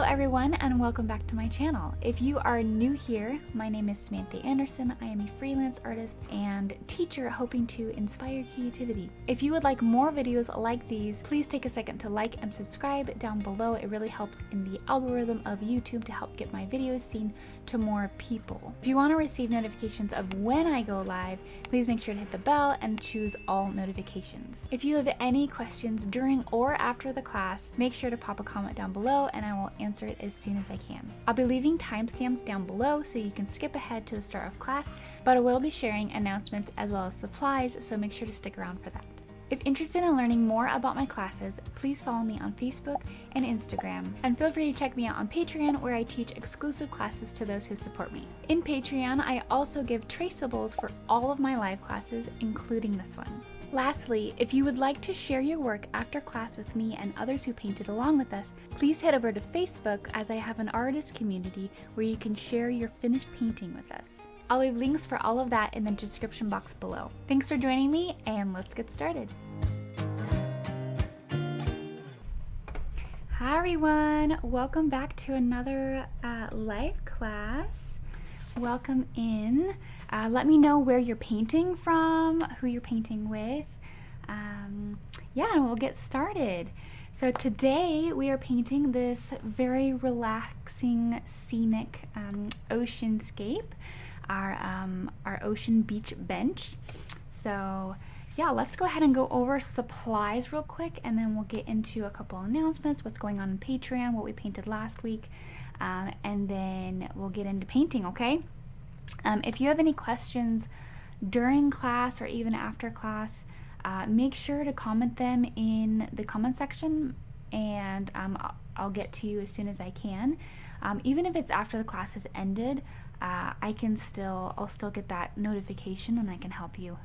everyone, and welcome back to my channel. If you are new here, my name is Samantha Anderson. I am a freelance artist and teacher hoping to inspire creativity. If you would like more videos like these, please take a second to like and subscribe down below. It really helps in the algorithm of YouTube to help get my videos seen to more people. If you want to receive notifications of when I go live, please make sure to hit the bell and choose all notifications. If you have any questions during or after the class, make sure to pop a comment down below and I will answer it as soon as I can. I'll be leaving timestamps down below so you can skip ahead to the start of class, but I will be sharing announcements as well as supplies, so make sure to stick around for that. If interested in learning more about my classes, please follow me on Facebook and Instagram. And feel free to check me out on Patreon, where I teach exclusive classes to those who support me. In Patreon, I also give traceables for all of my live classes, including this one. Lastly, if you would like to share your work after class with me and others who painted along with us, please head over to Facebook, as I have an artist community where you can share your finished painting with us. I'll leave links for all of that in the description box below. Thanks for joining me, and let's get started. Hi everyone, welcome back to another live class. Welcome in. Let me know where you're painting from, who you're painting with. Yeah, and we'll get started. So today we are painting this very relaxing, scenic oceanscape, our ocean beach bench. So yeah, let's go ahead and go over supplies real quick, and then we'll get into a couple announcements, what's going on in Patreon, what we painted last week, and then we'll get into painting, okay? If you have any questions during class or even after class, make sure to comment them in the comment section, and I'll get to you as soon as I can. Even if it's after the class has ended, I'll still get that notification and I can help you,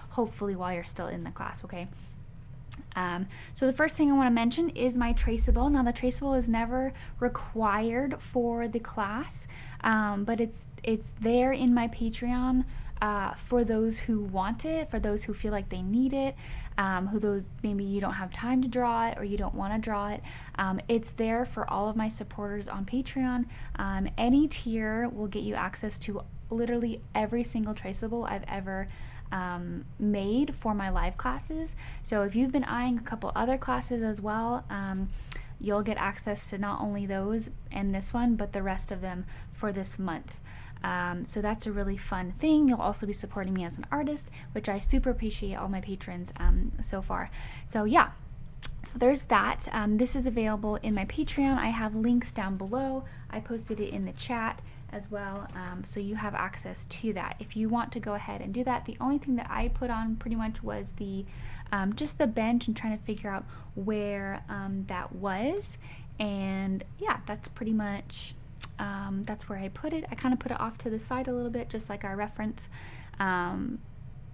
hopefully while you're still in the class, okay? So the first thing I want to mention is my traceable. Now the traceable is never required for the class, but it's there in my Patreon for those who want it, for those who feel like they need it, maybe you don't have time to draw it or you don't want to draw it. It's there for all of my supporters on Patreon. Any tier will get you access to literally every single traceable I've ever made for my live classes. So if you've been eyeing a couple other classes as well, you'll get access to not only those and this one, but the rest of them for this month. So that's a really fun thing. You'll also be supporting me as an artist, which I super appreciate all my patrons so far. So yeah, so there's that. This is available in my Patreon. I have links down below. I posted it in the chat as well, so you have access to that if you want to go ahead and do that. The only thing that I put on pretty much was the just the bench and trying to figure out where that was, and yeah, that's pretty much that's where I put it. I kind of put it off to the side a little bit, just like our reference.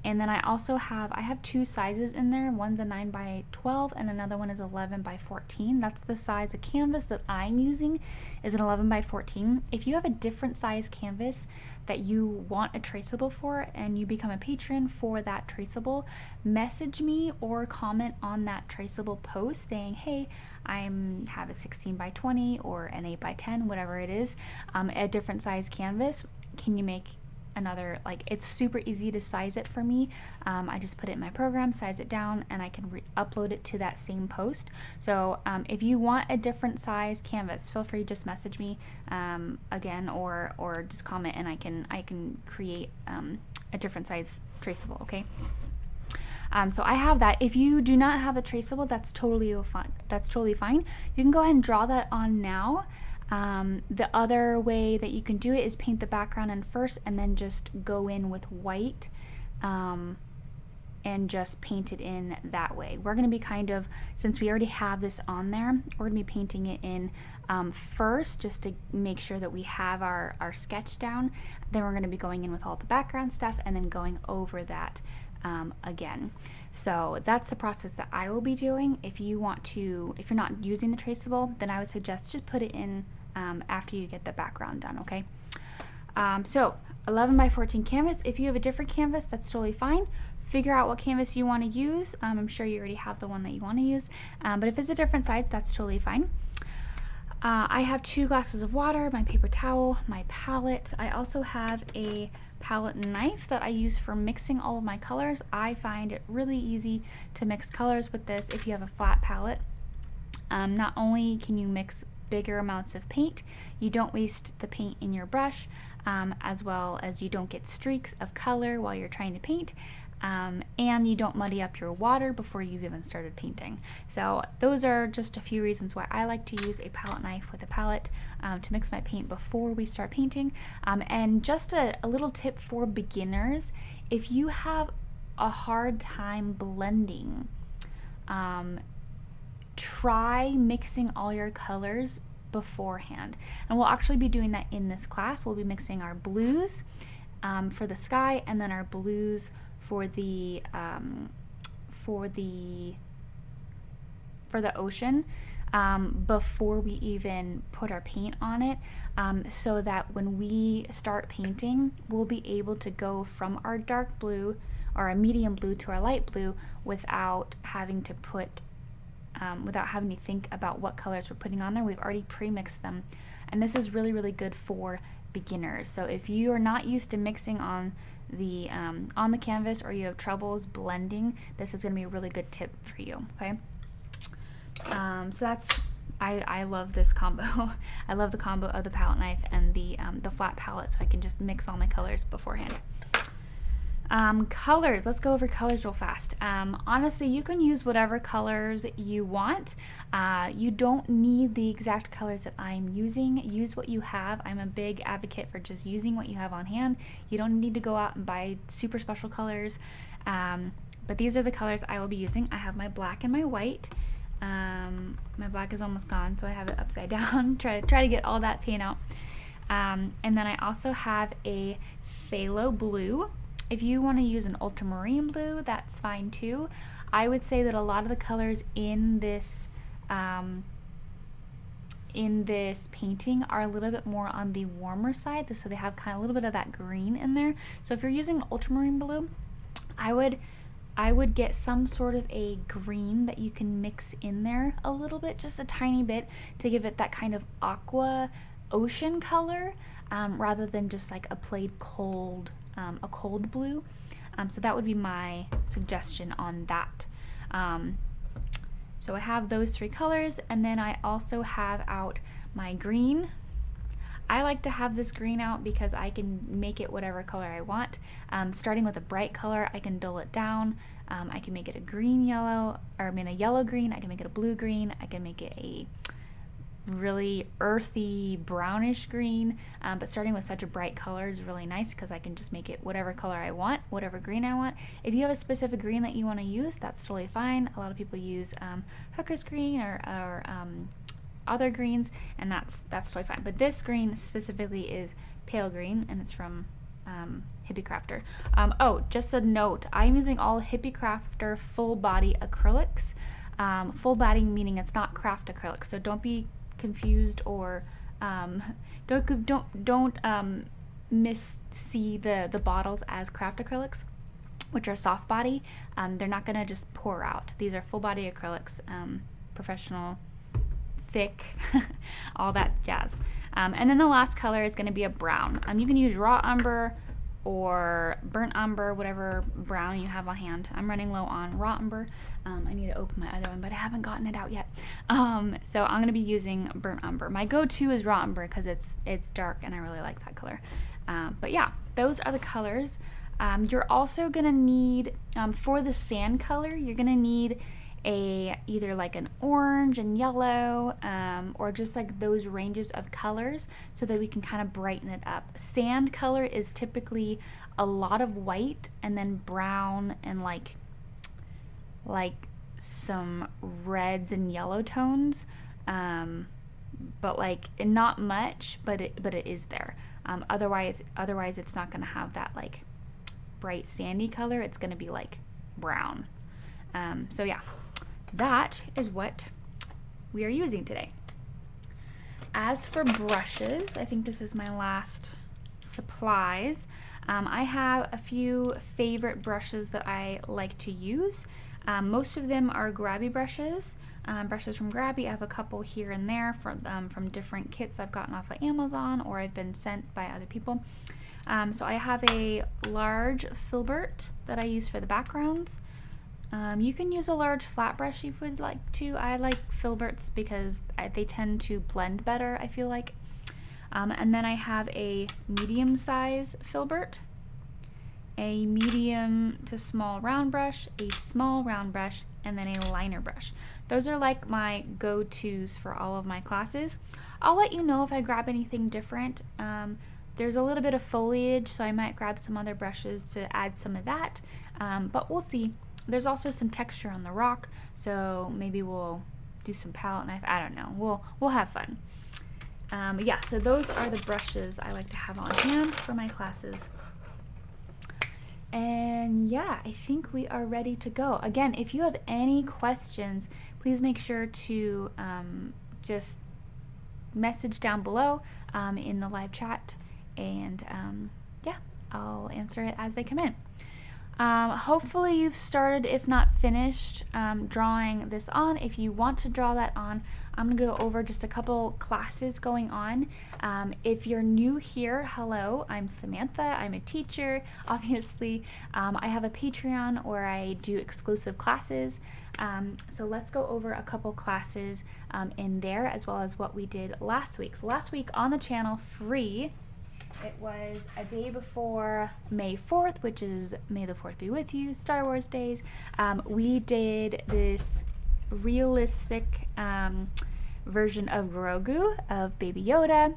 And then I also have two sizes in there. One's a 9x12 and another one is 11x14. That's the size of canvas that I'm using, is an 11x14. If you have a different size canvas that you want a traceable for and you become a patron for that traceable, message me or comment on that traceable post saying, hey, I have a 16x20 or an 8x10, whatever it is, a different size canvas. Can you make another? Like, it's super easy to size it for me. I just put it in my program, size it down, and I can upload it to that same post. So if you want a different size canvas, feel free to just message me again, or just comment, and I can create a different size traceable, okay? So I have that. If you do not have a traceable, that's totally fine. You can go ahead and draw that on now. The other way that you can do it is paint the background in first and then just go in with white and just paint it in that way. We're going to be since we already have this on there, we're going to be painting it in first, just to make sure that we have our sketch down. Then we're going to be going in with all the background stuff and then going over that again. So that's the process that I will be doing. If you're not using the traceable, then I would suggest just put it in after you get the background done, okay? So 11x14 canvas. If you have a different canvas, that's totally fine. Figure out what canvas you want to use. I'm sure you already have the one that you want to use, but if it's a different size, that's totally fine. I have 2 glasses of water, my paper towel, my palette. I also have a palette knife that I use for mixing all of my colors. I find it really easy to mix colors with this if you have a flat palette. Not only can you mix bigger amounts of paint, you don't waste the paint in your brush, as well as you don't get streaks of color while you're trying to paint. And you don't muddy up your water before you've even started painting. So those are just a few reasons why I like to use a palette knife with a palette to mix my paint before we start painting. And just a little tip for beginners: if you have a hard time blending, try mixing all your colors beforehand. And we'll actually be doing that in this class. We'll be mixing our blues for the sky, and then our blues for the ocean before we even put our paint on it, so that when we start painting, we'll be able to go from our dark blue or a medium blue to our light blue without having to think about what colors we're putting on there. We've already pre-mixed them, and this is really, really good for beginners. So if you are not used to mixing on the canvas, or you have troubles blending, this is going to be a really good tip for you. Okay, so that's I love this combo. I love the combo of the palette knife and the flat palette, so I can just mix all my colors beforehand. Colors, let's go over colors real fast. Honestly, you can use whatever colors you want. You don't need the exact colors that I'm using. Use what you have. I'm a big advocate for just using what you have on hand. You don't need to go out and buy super special colors. But these are the colors I will be using. I have my black and my white. My black is almost gone, so I have it upside down. try to get all that paint out. And then I also have a phthalo blue. If you want to use an ultramarine blue, that's fine too. I would say that a lot of the colors in this painting are a little bit more on the warmer side, so they have kind of a little bit of that green in there. So if you're using ultramarine blue, I would get some sort of a green that you can mix in there a little bit, just a tiny bit, to give it that kind of aqua ocean color, rather than just like a cold blue. So that would be my suggestion on that. So I have those 3 colors, and then I also have out my green. I like to have this green out because I can make it whatever color I want. Starting with a bright color, I can dull it down. I can make it a yellow green. I can make it a blue green. I can make it a really earthy brownish green, but starting with such a bright color is really nice because I can just make it whatever color I want, whatever green I want. If you have a specific green that you want to use, that's totally fine. A lot of people use hooker's green or other greens, and that's totally fine. But this green specifically is pale green, and it's from Hippie Crafter. Oh, just a note, I'm using all Hippie Crafter full body acrylics. Full body meaning it's not craft acrylics, so don't be confused or don't see the bottles as craft acrylics, which are soft body. They're not gonna just pour out. These are full body acrylics, professional, thick, all that jazz. And then the last color is gonna be a brown. You can use raw umber or burnt umber, whatever brown you have on hand. I'm running low on raw umber. I need to open my other one, but I haven't gotten it out yet. So I'm gonna be using burnt umber. My go-to is raw umber because it's dark and I really like that color. But yeah, those are the colors. You're also gonna need, for the sand color, you're gonna need either like an orange and yellow, or just like those ranges of colors so that we can kind of brighten it up. Sand color is typically a lot of white and then brown and like some reds and yellow tones, but like not much, but it is there. Otherwise it's not going to have that like bright sandy color. It's going to be like brown. So yeah, that is what we are using today. As for brushes, I think this is my last supplies. I have a few favorite brushes that I like to use. Most of them are Grabby brushes, brushes from Grabby. I have a couple here and there from different kits I've gotten off of Amazon or I've been sent by other people. So I have a large filbert that I use for the backgrounds. You can use a large flat brush if you would like to. I like filberts because they tend to blend better, I feel like. And then I have a medium size filbert, a medium to small round brush, a small round brush, and then a liner brush. Those are like my go-tos for all of my classes. I'll let you know if I grab anything different. There's a little bit of foliage, so I might grab some other brushes to add some of that, but we'll see. There's also some texture on the rock, so maybe we'll do some palette knife. I don't know. We'll have fun. Yeah, so those are the brushes I like to have on hand for my classes. And yeah, I think we are ready to go. Again, if you have any questions, please make sure to just message down below in the live chat, and yeah, I'll answer it as they come in. Hopefully you've started, if not finished, drawing this on. If you want to draw that on, I'm going to go over just a couple classes going on. If you're new here, hello, I'm Samantha. I'm a teacher, obviously. I have a Patreon where I do exclusive classes. So let's go over a couple classes in there, as well as what we did last week. So last week on the channel, free, it was a day before May 4th, which is May the 4th be with you, Star Wars days. We did this realistic version of Grogu, of Baby Yoda,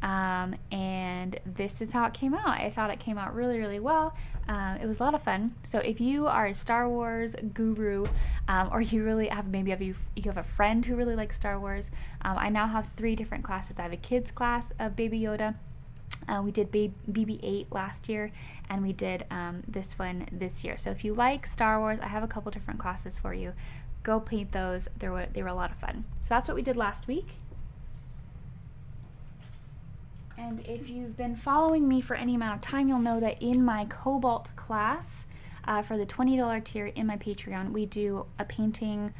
and this is how it came out. I thought it came out really, really well. It was a lot of fun. So if you are a Star Wars guru, or you really have, maybe you have a friend who really likes Star Wars, I now have 3 different classes. I have a kids class of Baby Yoda. We did BB-8 last year, and we did this one this year. So if you like Star Wars, I have a couple different classes for you. Go paint those. They were a lot of fun. So that's what we did last week. And if you've been following me for any amount of time, you'll know that in my Cobalt class, for the $20 tier in my Patreon, we do a painting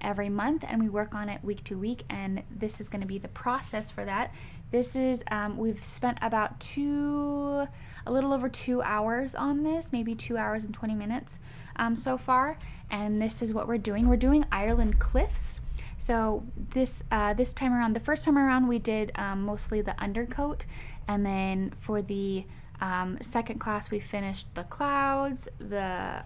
every month, and we work on it week to week, and this is going to be the process for that. This is, we've spent about a little over 2 hours on this, maybe 2 hours and 20 minutes so far, and this is what we're doing. We're doing Ireland Cliffs. So this time around, the first time around, we did mostly the undercoat, and then for the second class, we finished the clouds, the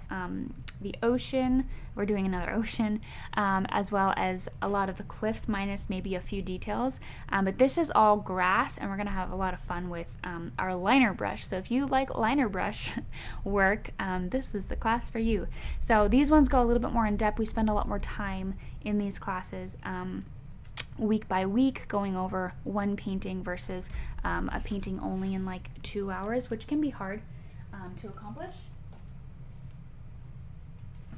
ocean. We're doing another ocean, as well as a lot of the cliffs, minus maybe a few details. But this is all grass, and we're gonna have a lot of fun with our liner brush. So if you like liner brush work, this is the class for you. So these ones go a little bit more in depth. We spend a lot more time in these classes. Week by week, going over one painting versus a painting only in like 2 hours, which can be hard to accomplish.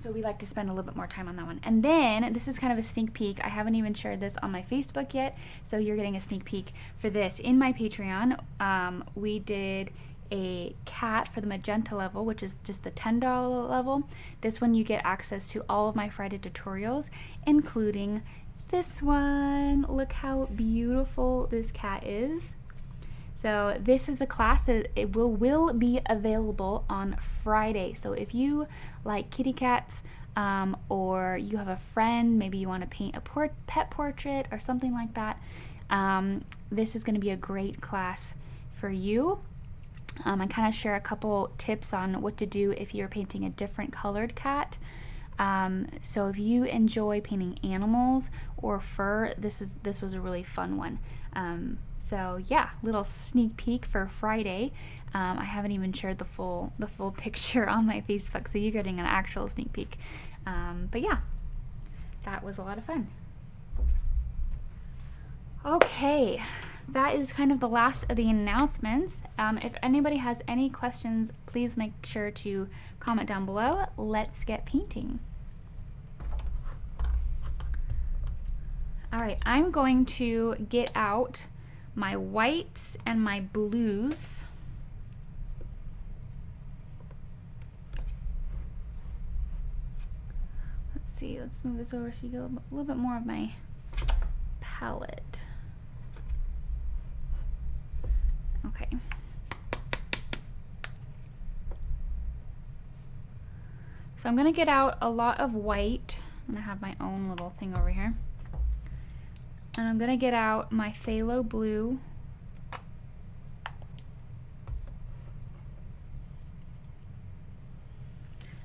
So we like to spend a little bit more time on that one. And then this is kind of a sneak peek. I haven't even shared this on my Facebook yet, so you're getting a sneak peek for this. In my Patreon, we did a cat for the magenta level, which is just the $10 level. This one you get access to all of my Friday tutorials, including this one. Look how beautiful this cat is. So this is a class that it will be available on Friday. So if you like kitty cats, or you have a friend, maybe you want to paint a pet portrait or something like that, this is going to be a great class for you. I kind of share a couple tips on what to do if you're painting a different colored cat. So if you enjoy painting animals or fur, this was a really fun one. So yeah, little sneak peek for Friday. I haven't even shared the full picture on my Facebook, so you're getting an actual sneak peek. But yeah, that was a lot of fun. Okay, that is kind of the last of the announcements. If anybody has any questions, please make sure to comment down below. Let's get painting. All right, I'm going to get out my whites and my blues. see, let's move this over so you get a little bit more of my palette. Okay. So I'm gonna get out a lot of white. I'm gonna have my own little thing over here. And I'm gonna get out my phthalo blue.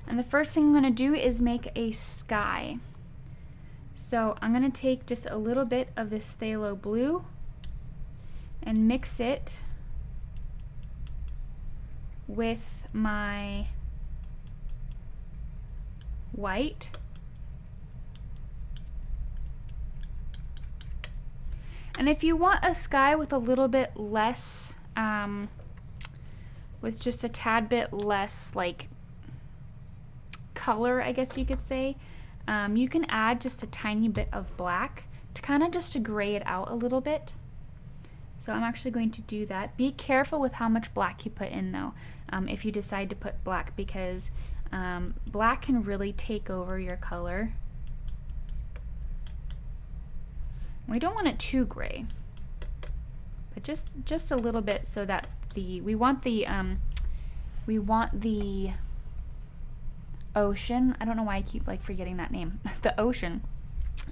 And the first thing I'm gonna do is make a sky. So I'm gonna take just a little bit of this phthalo blue and mix it with my white. And if you want a sky with a little bit less, with just a tad bit less like color, I guess you could say, you can add just a tiny bit of black to kind of just to gray it out a little bit. So I'm actually going to do that. Be careful with how much black you put in though, if you decide to put black, because black can really take over your color. We don't want it too gray, but just a little bit, so that we want the ocean. I don't know why I keep like forgetting that name. The ocean.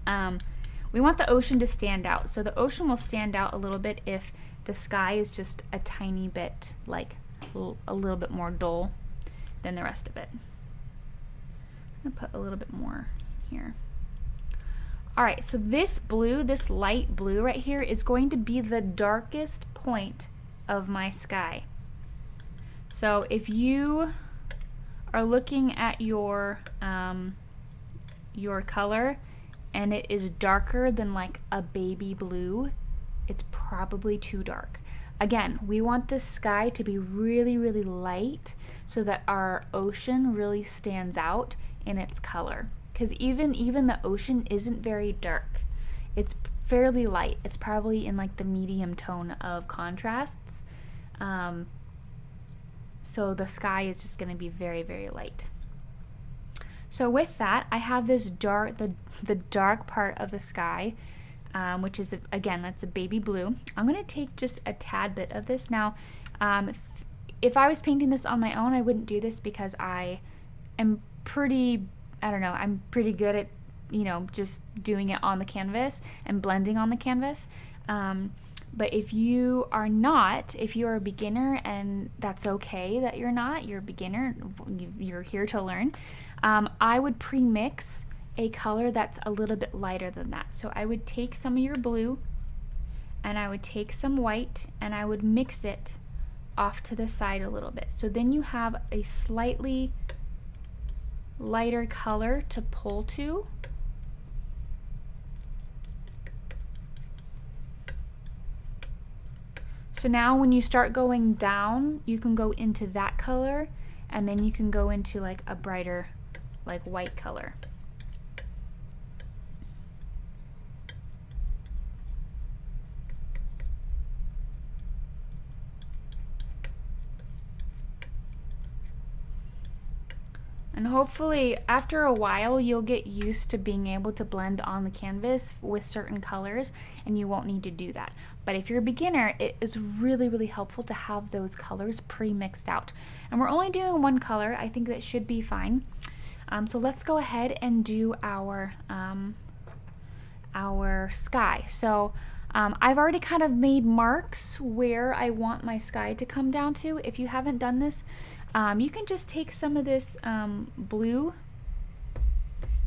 We want the ocean to stand out. So the ocean will stand out a little bit if the sky is just a tiny bit, like a little bit more dull than the rest of it. I'm gonna put a little bit more here. All right, so this blue, this light blue right here is going to be the darkest point of my sky. So if you are looking at your color and it is darker than like a baby blue, it's probably too dark. Again, we want this sky to be really, really light so that our ocean really stands out in its color. Because even the ocean isn't very dark. It's fairly light. It's probably in like the medium tone of contrasts. So the sky is just going to be very, very light. So with that, I have this dark, the dark part of the sky, which is, again, that's a baby blue. I'm going to take just a tad bit of this. Now, if I was painting this on my own, I wouldn't do this because I am pretty, I don't know, I'm pretty good at, you know, just doing it on the canvas and blending on the canvas. But if you are not, if you're a beginner, and that's okay that you're not, you're a beginner, you're here to learn, I would pre-mix a color that's a little bit lighter than that. So I would take some of your blue and I would take some white and I would mix it off to the side a little bit. So then you have a slightly lighter color to pull to. So now when you start going down, you can go into that color and then you can go into like a brighter, like white color. And hopefully after a while you'll get used to being able to blend on the canvas with certain colors and you won't need to do that. But if you're a beginner, it is really, really helpful to have those colors pre-mixed out. And we're only doing one color. I think that should be fine. So let's go ahead and do our sky. So I've already kind of made marks where I want my sky to come down to. If you haven't done this, you can just take some of this blue,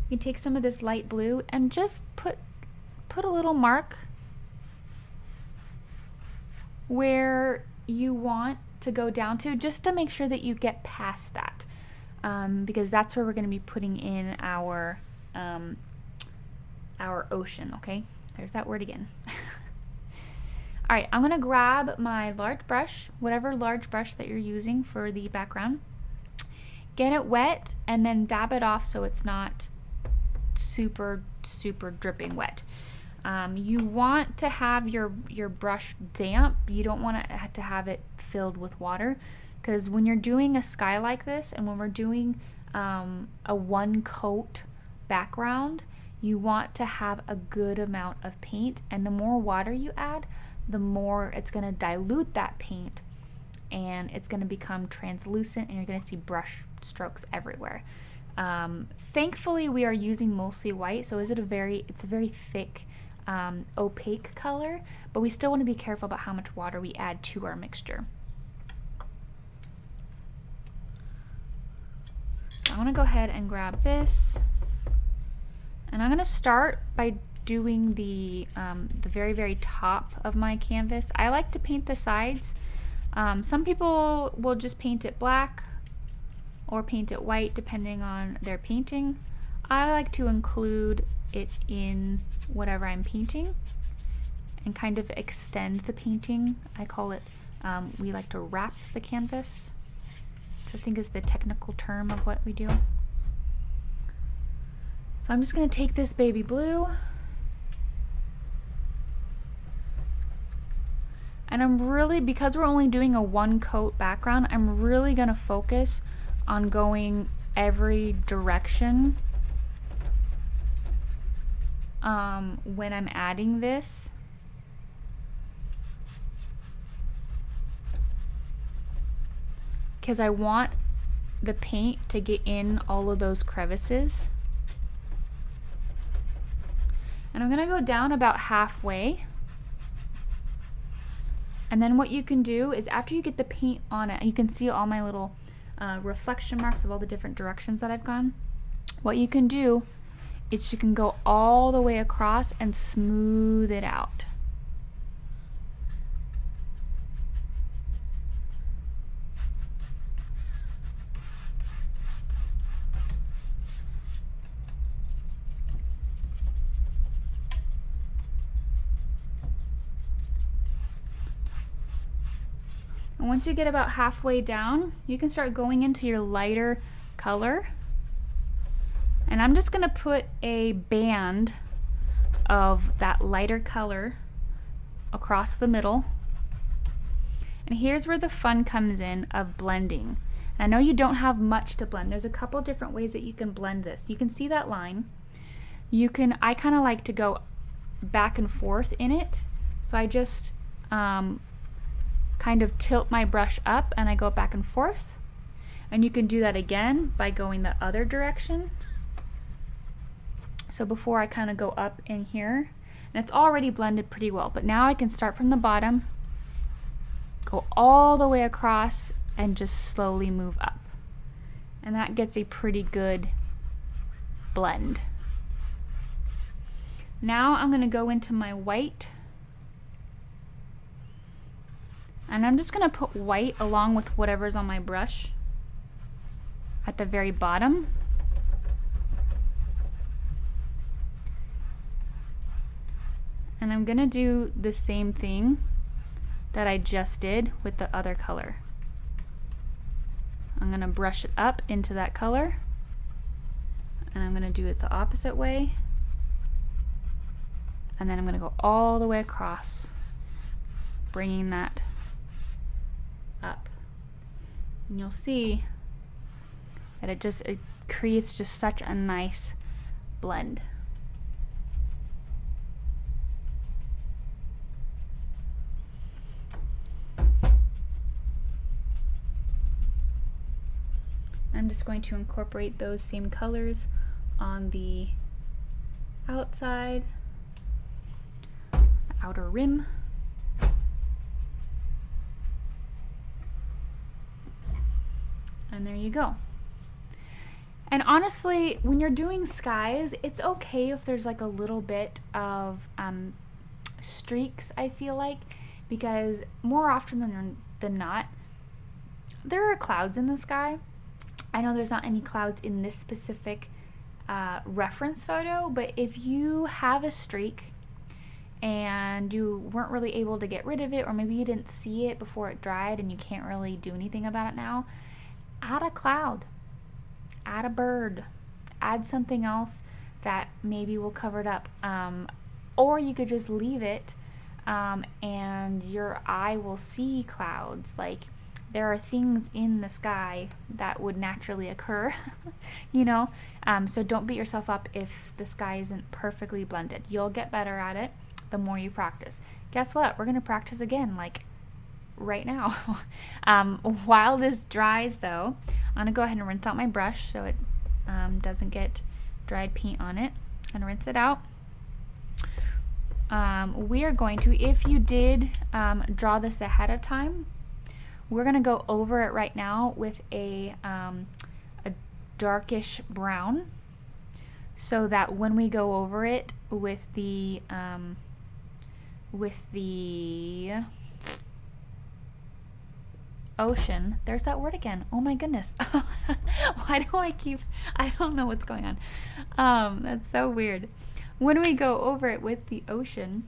you can take some of this light blue and just put a little mark where you want to go down to, just to make sure that you get past that, because that's where we're going to be putting in our ocean. Okay, there's that word again. All right, I'm gonna grab my large brush, whatever large brush that you're using for the background, get it wet, and then dab it off so it's not super, super dripping wet. You want to have your brush damp. You don't want to have it filled with water, because when you're doing a sky like this and when we're doing a one coat background, you want to have a good amount of paint, and the more water you add, the more it's going to dilute that paint and it's going to become translucent, and you're going to see brush strokes everywhere. Thankfully we are using mostly white, so it's a very thick opaque color, but we still want to be careful about how much water we add to our mixture. I'm going to go ahead and grab this, and I'm going to start by doing the very top of my canvas. I like to paint the sides. Some people will just paint it black or paint it white depending on their painting. I like to include it in whatever I'm painting and kind of extend the painting. I call it, we like to wrap the canvas, which I think is the technical term of what we do. So I'm just going to take this baby blue, and I'm really, because we're only doing a one coat background, I'm really going to focus on going every direction when I'm adding this. Because I want the paint to get in all of those crevices. And I'm going to go down about halfway. And then what you can do is, after you get the paint on it, you can see all my little reflection marks of all the different directions that I've gone. What you can do is you can go all the way across and smooth it out. And once you get about halfway down, you can start going into your lighter color. And I'm just going to put a band of that lighter color across the middle. And here's where the fun comes in of blending. And I know you don't have much to blend. There's a couple different ways that you can blend this. You can see that line. I kind of like to go back and forth in it. So I just kind of tilt my brush up and I go back and forth. And you can do that again by going the other direction. So before I kind of go up in here, and it's already blended pretty well, but now I can start from the bottom, go all the way across, and just slowly move up. And that gets a pretty good blend. Now I'm going to go into my white, and I'm just going to put white along with whatever's on my brush at the very bottom. And I'm going to do the same thing that I just did with the other color. I'm going to brush it up into that color, and I'm going to do it the opposite way, and then I'm going to go all the way across, bringing that up. And you'll see that it creates just such a nice blend. I'm just going to incorporate those same colors on the outside, outer rim. And there you go. And honestly, when you're doing skies, it's okay if there's like a little bit of streaks, I feel like, because more often than not, there are clouds in the sky. I know there's not any clouds in this specific reference photo, but if you have a streak and you weren't really able to get rid of it, or maybe you didn't see it before it dried and you can't really do anything about it now, add a cloud, add a bird, add something else that maybe will cover it up. Or you could just leave it and your eye will see clouds. Like there are things in the sky that would naturally occur, you know? So don't beat yourself up if the sky isn't perfectly blended. You'll get better at it the more you practice. Guess what? We're going to practice again, like right now. While this dries though, I'm going to go ahead and rinse out my brush so it doesn't get dried paint on it. I'm going to rinse it out. We are going to, if you did draw this ahead of time, we're going to go over it right now with a darkish brown, so that when we go over it with the ocean, there's that word again. Oh my goodness. Why do I don't know what's going on. That's so weird. When we go over it with the ocean,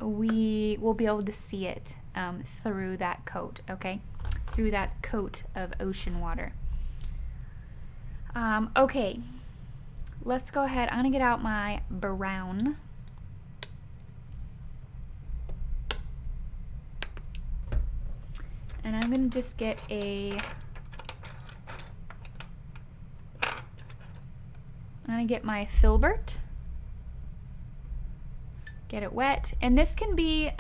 we will be able to see it through that coat, okay? Through that coat of ocean water. Okay, let's go ahead. I'm gonna get out my brown. And I'm gonna just get I'm gonna get my filbert. Get it wet, and this can be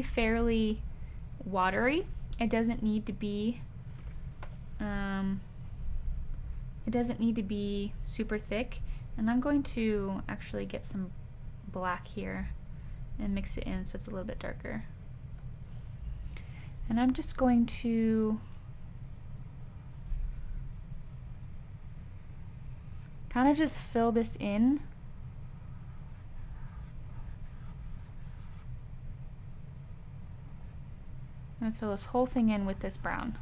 fairly watery. It doesn't need to be super thick. And I'm going to actually get some black here and mix it in so it's a little bit darker. And I'm just going to kind of just fill this in. I'm going to fill this whole thing in with this brown.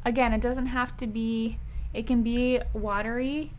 Again, it doesn't have to be, it can be watery.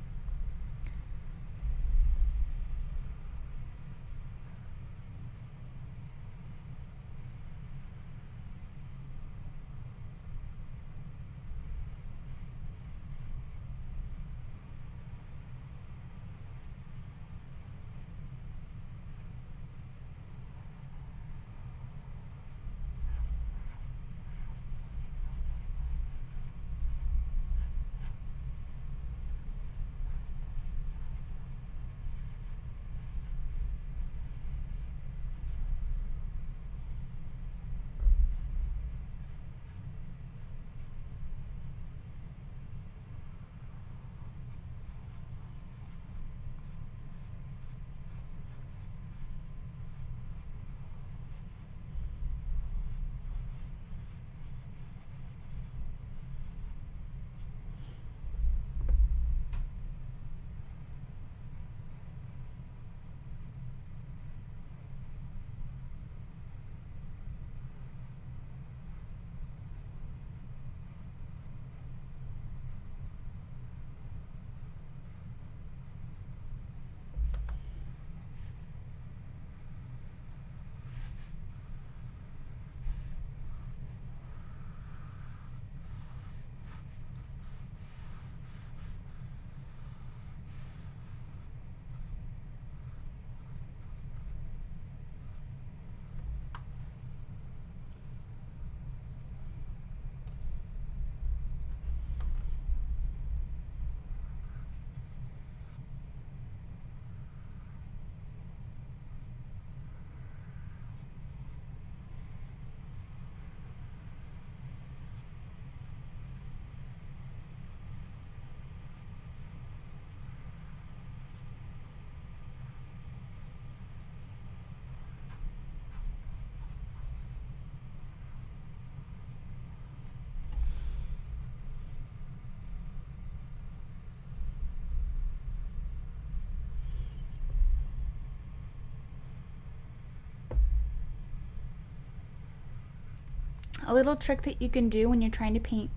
A little trick that you can do when you're trying to paint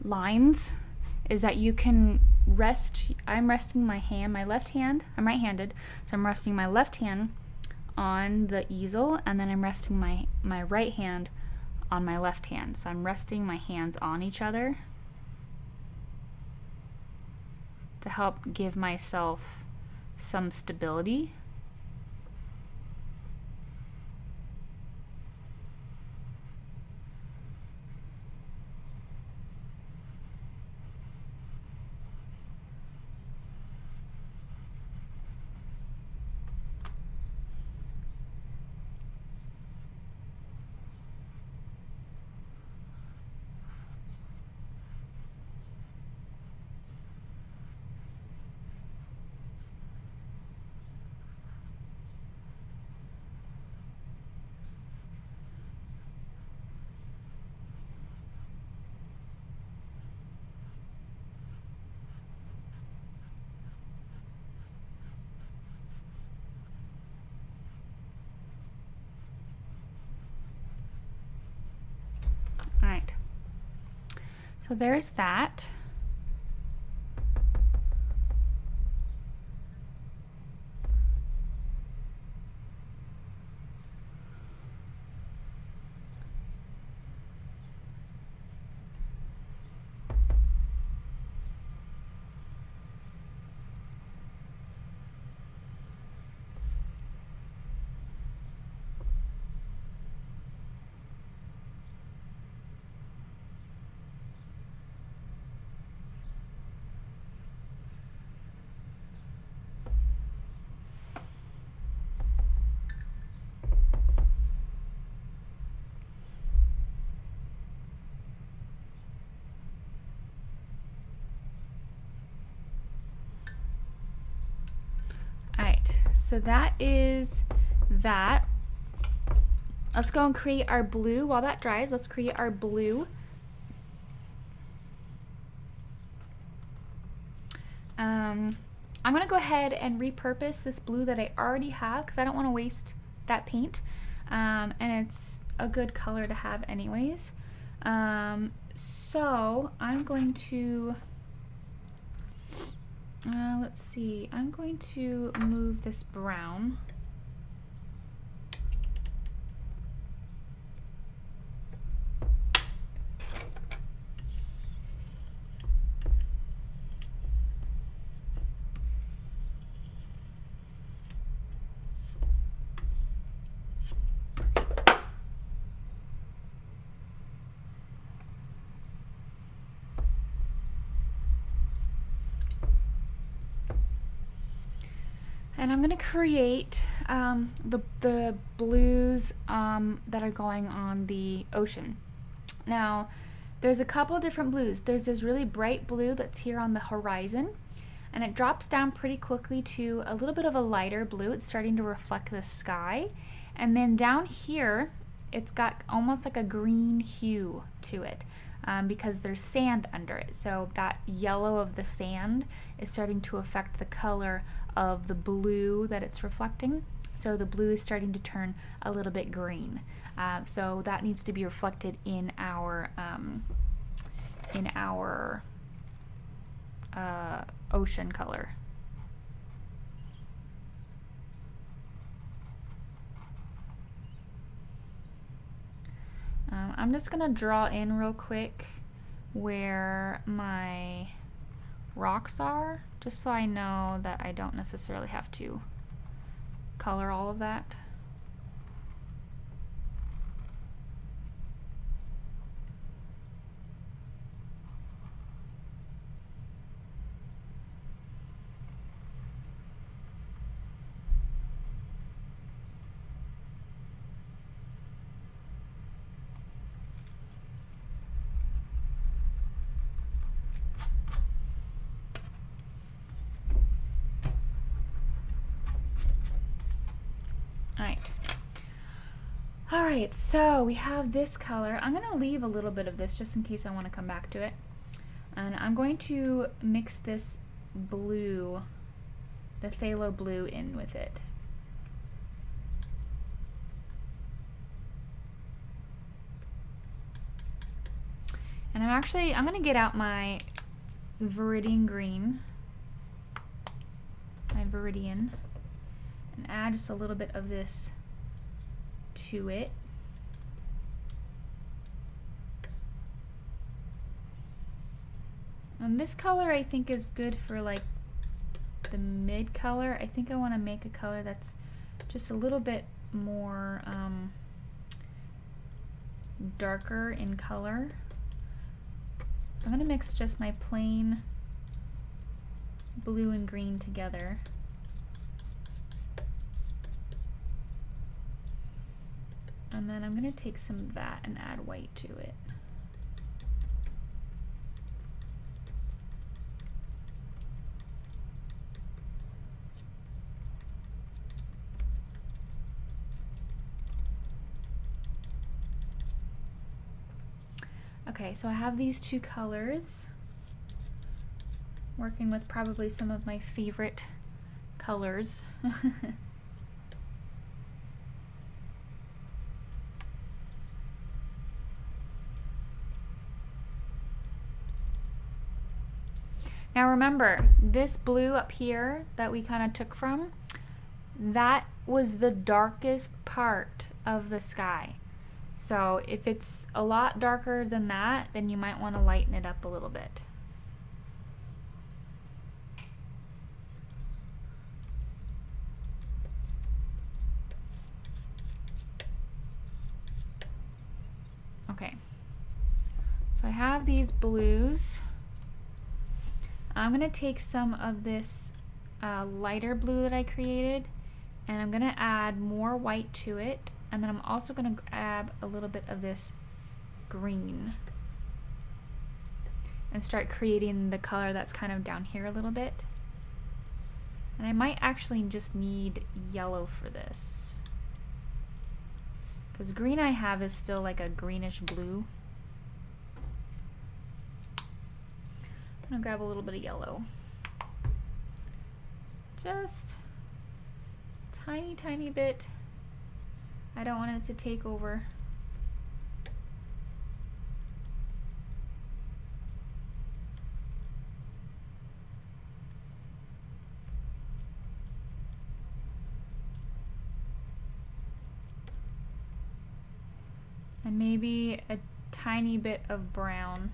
lines is that you can rest, I'm resting my hand, my left hand, I'm right-handed, so I'm resting my left hand on the easel, and then I'm resting my right hand on my left hand. So I'm resting my hands on each other to help give myself some stability. So there's that. So that is that. Let's go and create our blue. While that dries, let's create our blue. I'm gonna go ahead and repurpose this blue that I already have because I don't want to waste that paint, and it's a good color to have anyways. So I'm going to let's see, I'm going to move this brown. And I'm going to create the blues that are going on the ocean. Now, there's a couple different blues. There's this really bright blue that's here on the horizon, and it drops down pretty quickly to a little bit of a lighter blue. It's starting to reflect the sky. And then down here, it's got almost like a green hue to it. Because there's sand under it. So that yellow of the sand is starting to affect the color of the blue that it's reflecting. So the blue is starting to turn a little bit green. So that needs to be reflected in our ocean color. I'm just going to draw in real quick where my rocks are, just so I know that I don't necessarily have to color all of that. Alright, so we have this color. I'm going to leave a little bit of this just in case I want to come back to it. And I'm going to mix this blue, the phthalo blue, in with it. And I'm going to get out my Viridian green, and add just a little bit of this to it. And this color I think is good for like the mid color. I think I want to make a color that's just a little bit more darker in color. So I'm going to mix just my plain blue and green together. And then I'm going to take some of that and add white to it. Okay, so I have these two colors, working with probably some of my favorite colors. Now remember, this blue up here that we kind of took from, that was the darkest part of the sky. So if it's a lot darker than that, then you might want to lighten it up a little bit. Okay, so I have these blues. I'm going to take some of this lighter blue that I created, and I'm going to add more white to it, and then I'm also going to grab a little bit of this green and start creating the color that's kind of down here a little bit. And I might actually just need yellow for this, because green I have is still like a greenish blue. I'm gonna grab a little bit of yellow. Just a tiny, tiny bit. I don't want it to take over. And maybe a tiny bit of brown.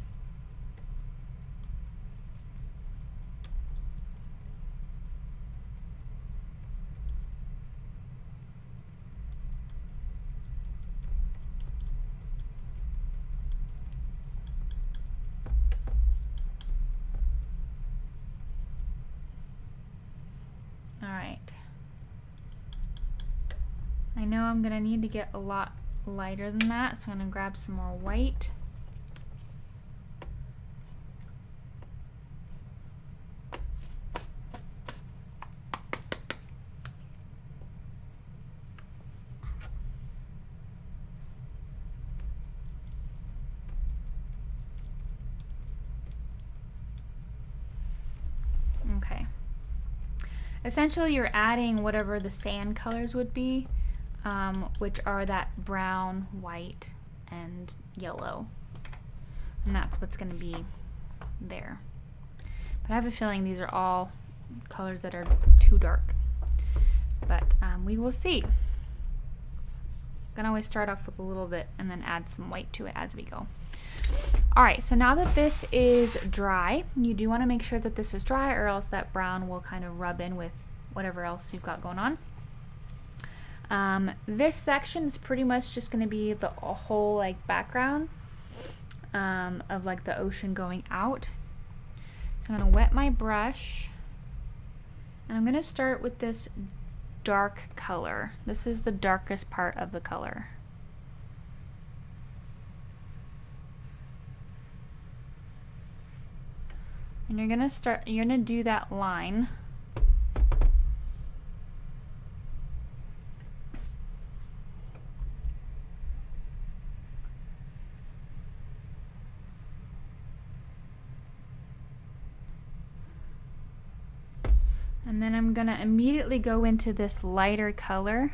All right. I know I'm gonna need to get a lot lighter than that, so I'm gonna grab some more white. Okay. Essentially, you're adding whatever the sand colors would be, which are that brown, white, and yellow. And that's what's going to be there. But I have a feeling these are all colors that are too dark. But we will see. You can always start off with a little bit and then add some white to it as we go. Alright, so now that this is dry, you do want to make sure that this is dry, or else that brown will kind of rub in with whatever else you've got going on. This section is pretty much just going to be the whole like background of like the ocean going out. So I'm going to wet my brush, and I'm going to start with this dark color. This is the darkest part of the color. And you're gonna do that line. And then I'm gonna immediately go into this lighter color.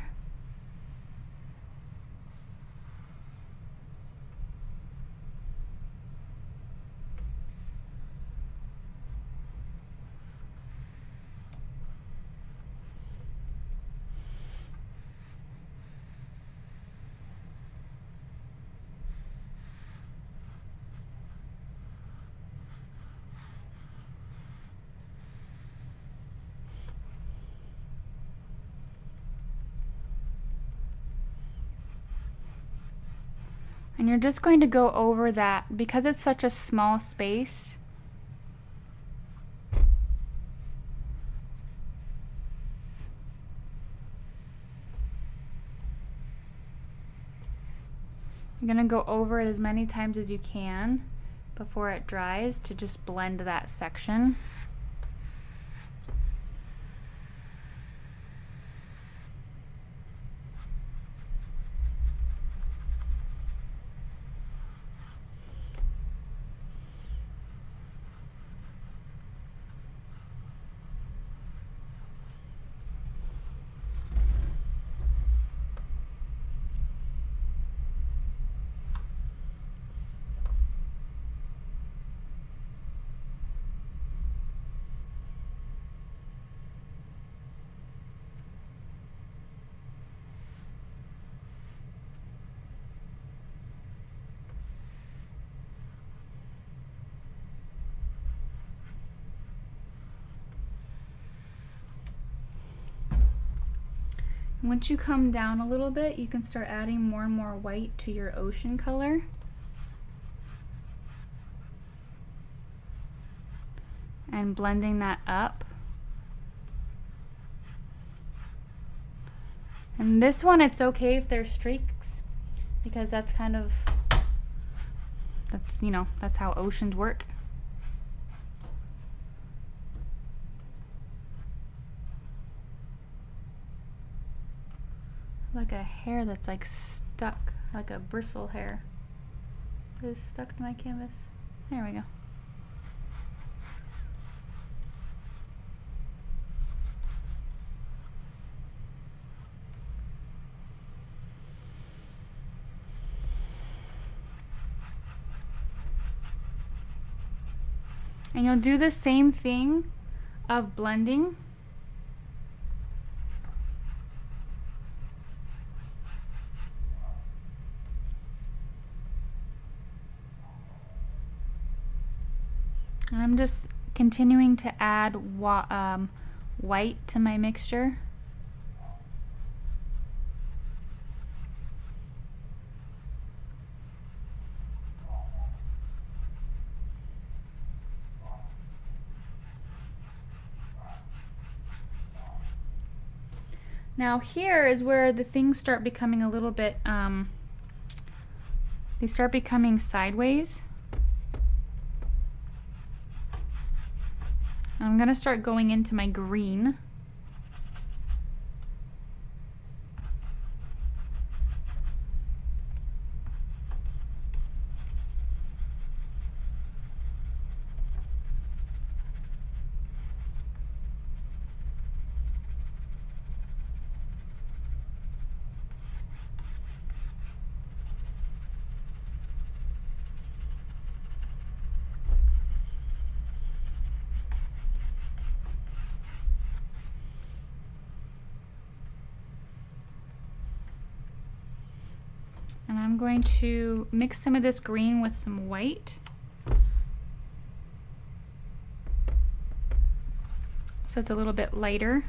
And you're just going to go over that because it's such a small space. You're going to go over it as many times as you can before it dries to just blend that section. Once you come down a little bit, you can start adding more and more white to your ocean color. And blending that up. And this one, it's okay if there's streaks, because that's kind of, that's, you know, that's how oceans work. Like a hair that's like stuck, like a bristle hair is stuck to my canvas. There we go. And you'll do the same thing of blending. And I'm just continuing to add white to my mixture. Now here is where the things start becoming a little bit, they start becoming sideways. I'm gonna start going into my green. And I'm going to mix some of this green with some white. So it's a little bit lighter.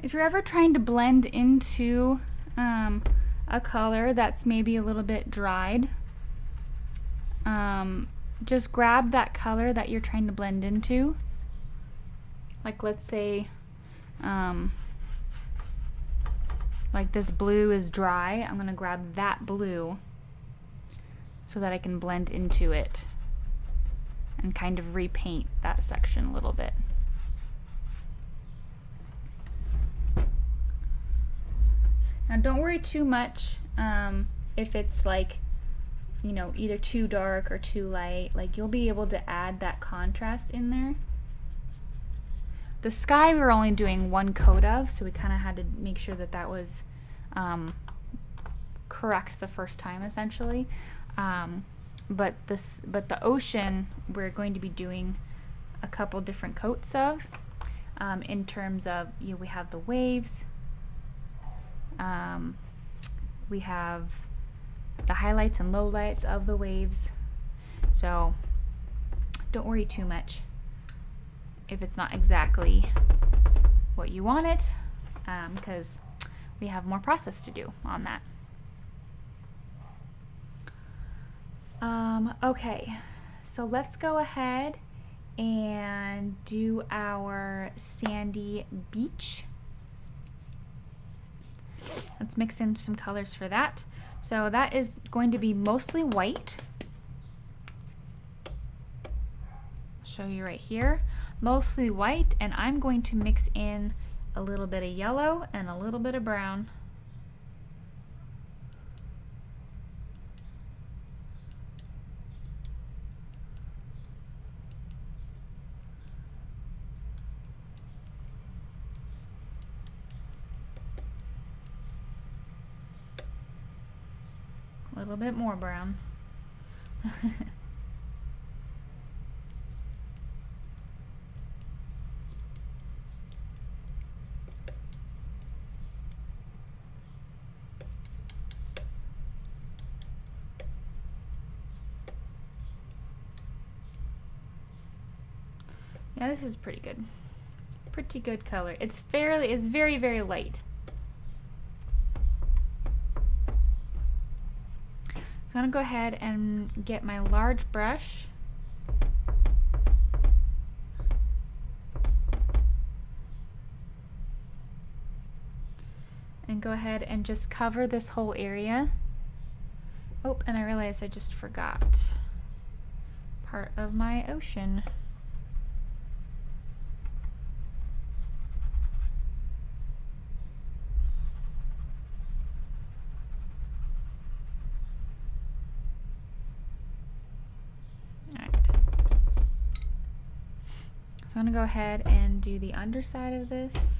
If you're ever trying to blend into a color that's maybe a little bit dried, just grab that color that you're trying to blend into. Like let's say, like this blue is dry. I'm gonna grab that blue so that I can blend into it and kind of repaint that section a little bit. Now don't worry too much if it's like, you know, either too dark or too light. Like you'll be able to add that contrast in there. The sky we were only doing one coat of, so we kind of had to make sure that that was correct the first time essentially. But the ocean we're going to be doing a couple different coats of in terms of, you know, we have the waves. We have the highlights and lowlights of the waves, so don't worry too much if it's not exactly what you want it, because we have more process to do on that. Okay, so let's go ahead and do our sandy beach. Let's mix in some colors for that. So that is going to be mostly white. I'll show you right here. Mostly white, and I'm going to mix in a little bit of yellow and a little bit of brown. A little bit more brown. Yeah, this is pretty good. Pretty good color. It's very, very light. So I'm gonna go ahead and get my large brush. And go ahead and just cover this whole area. Oh, and I realized I just forgot part of my ocean. So I'm going to go ahead and do the underside of this.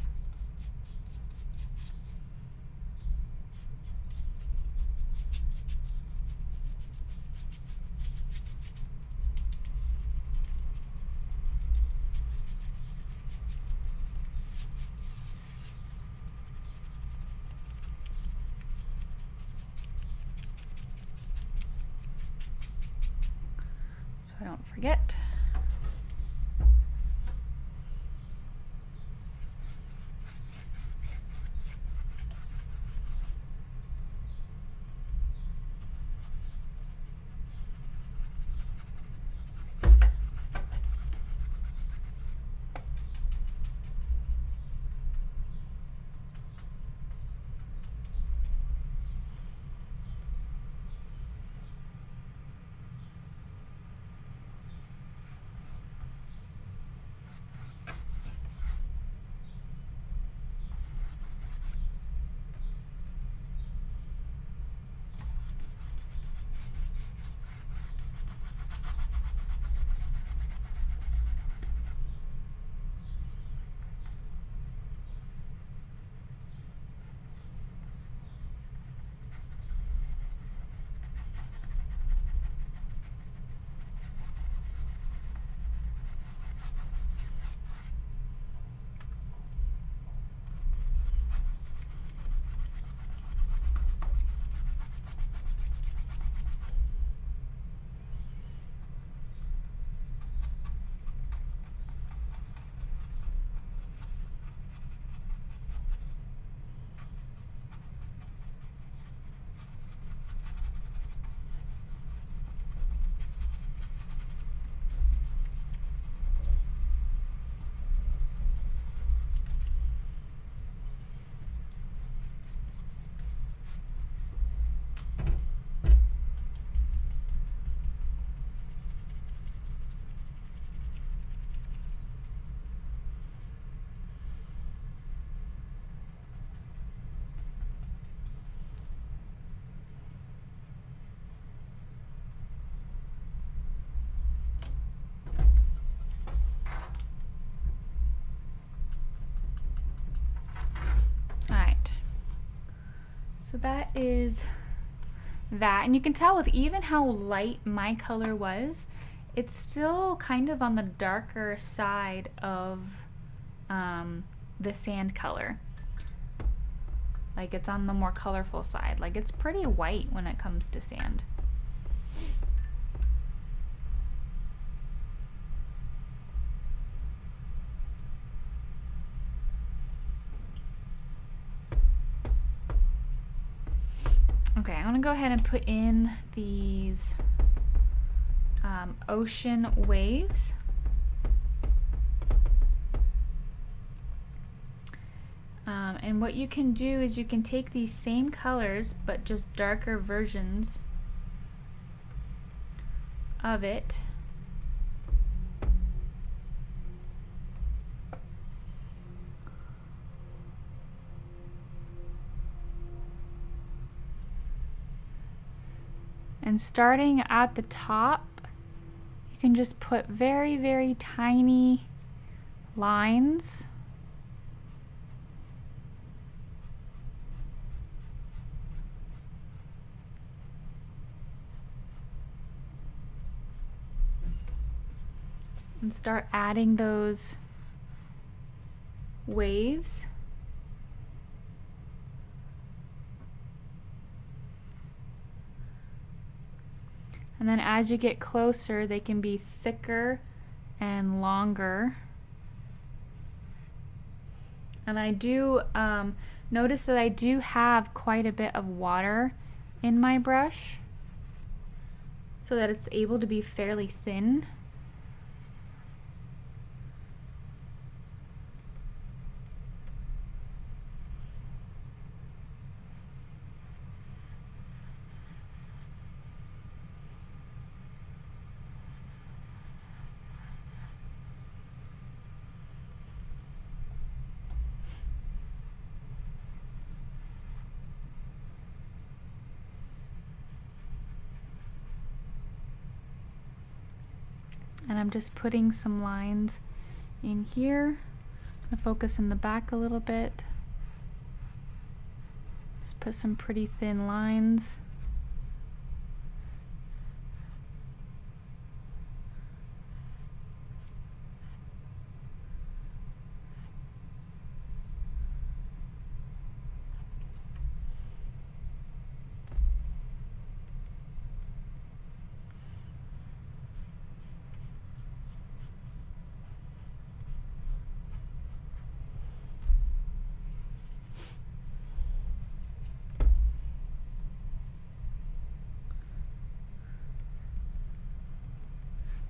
So I don't forget. So that is that, and you can tell with even how light my color was, it's still kind of on the darker side of the sand color. Like it's on the more colorful side. Like it's pretty white when it comes to sand. go ahead and put in these ocean waves. And what you can do is you can take these same colors but just darker versions of it. And starting at the top, you can just put very, very tiny lines. And start adding those waves. And then as you get closer, they can be thicker and longer. And I do notice that I do have quite a bit of water in my brush so that it's able to be fairly thin. And I'm just putting some lines in here. I'm gonna focus in the back a little bit. Just put some pretty thin lines.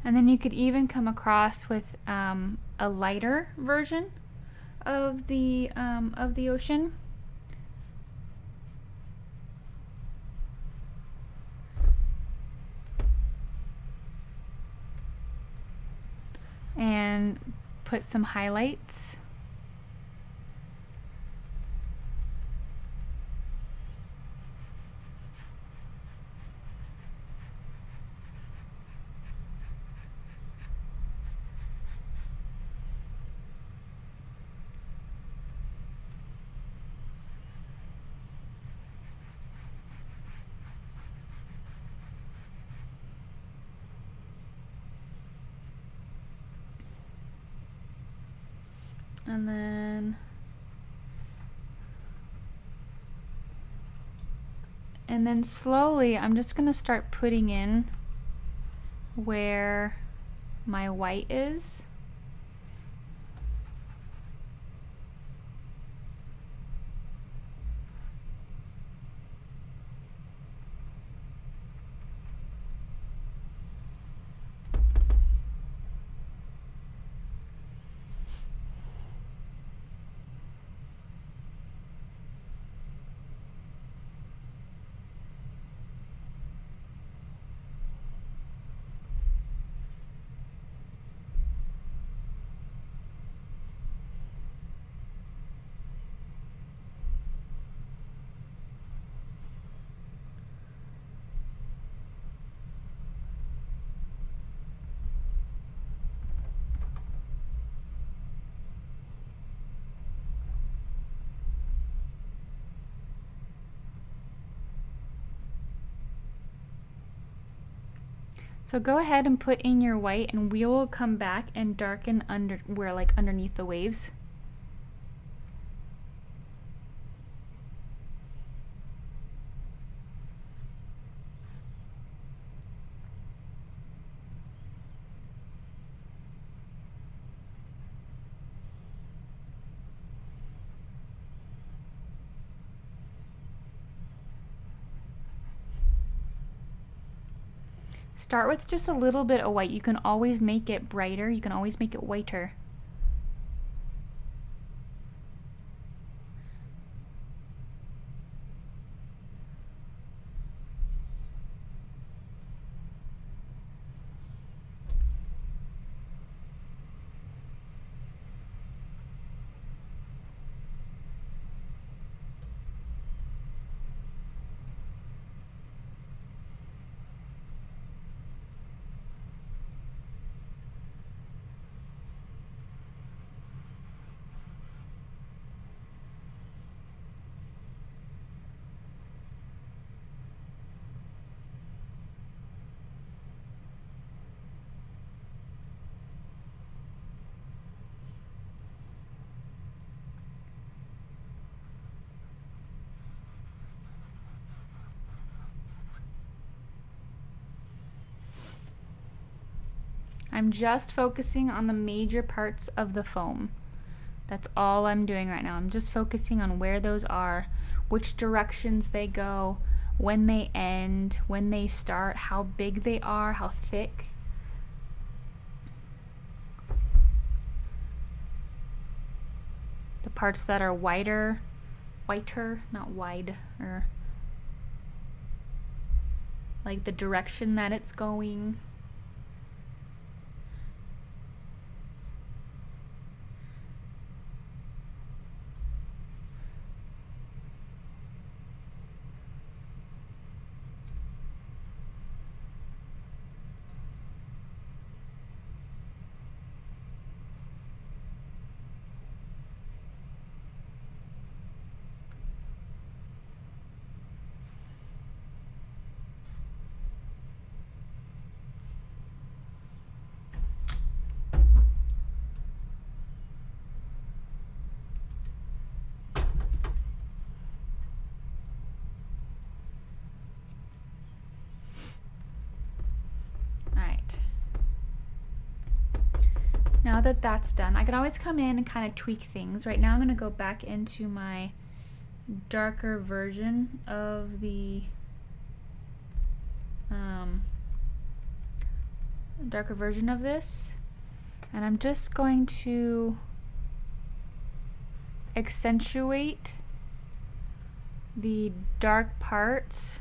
And then you could even come across with a lighter version of the ocean. And put some highlights. And then slowly I'm just going to start putting in where my white is. So go ahead and put in your white, and we will come back and darken underneath the waves. Start with just a little bit of white. You can always make it brighter. You can always make it whiter. I'm just focusing on the major parts of the foam. That's all I'm doing right now. I'm just focusing on where those are, which directions they go, when they end, when they start, how big they are, how thick. The parts that are whiter, not wide, or like the direction that it's going. Now that that's done, I can always come in and kind of tweak things. Right now I'm going to go back into my darker version of the this, and I'm just going to accentuate the dark parts .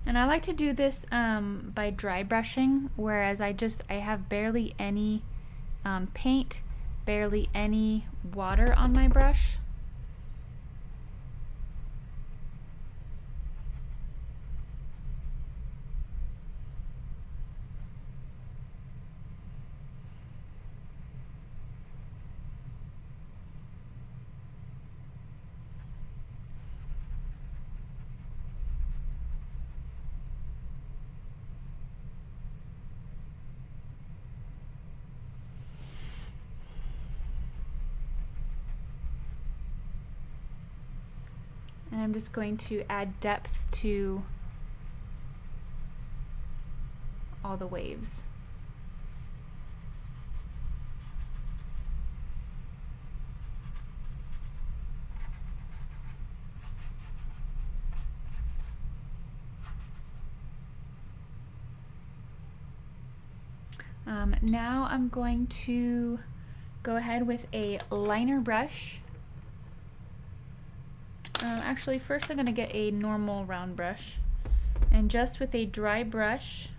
And I like to do this by dry brushing, whereas I have barely any paint, barely any water on my brush. And I'm just going to add depth to all the waves. Now I'm going to go ahead with a liner brush. Actually, first I'm going to get a normal round brush, and just with a dry brush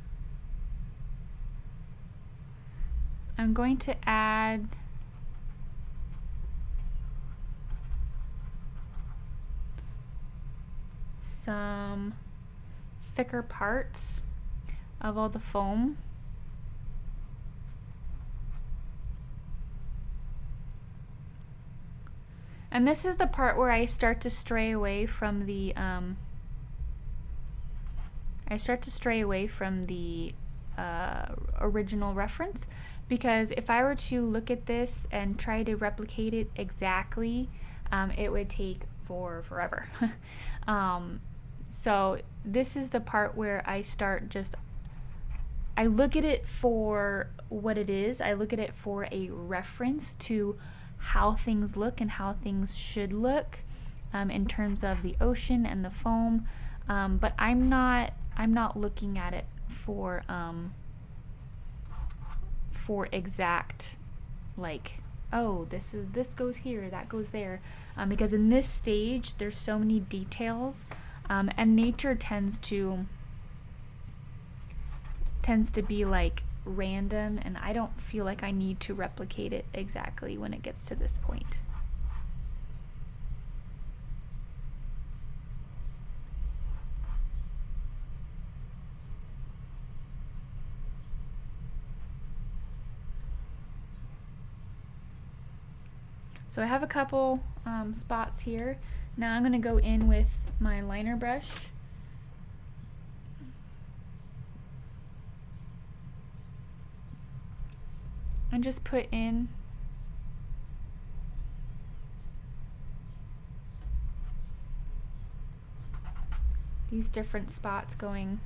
I'm going to add some thicker parts of all the foam. And this is the part where I start to stray away from the original reference, because if I were to look at this and try to replicate it exactly, it would take forever. So this is the part where I start I look at it for what it is. I look at it for a reference to how things look and how things should look in terms of the ocean and the foam. But I'm not looking at it for exact, like, oh, this goes here, that goes there, because in this stage there's so many details, and nature tends to be like random, and I don't feel like I need to replicate it exactly when it gets to this point. So I have a couple spots here. Now I'm going to go in with my liner brush. And just put in these different spots going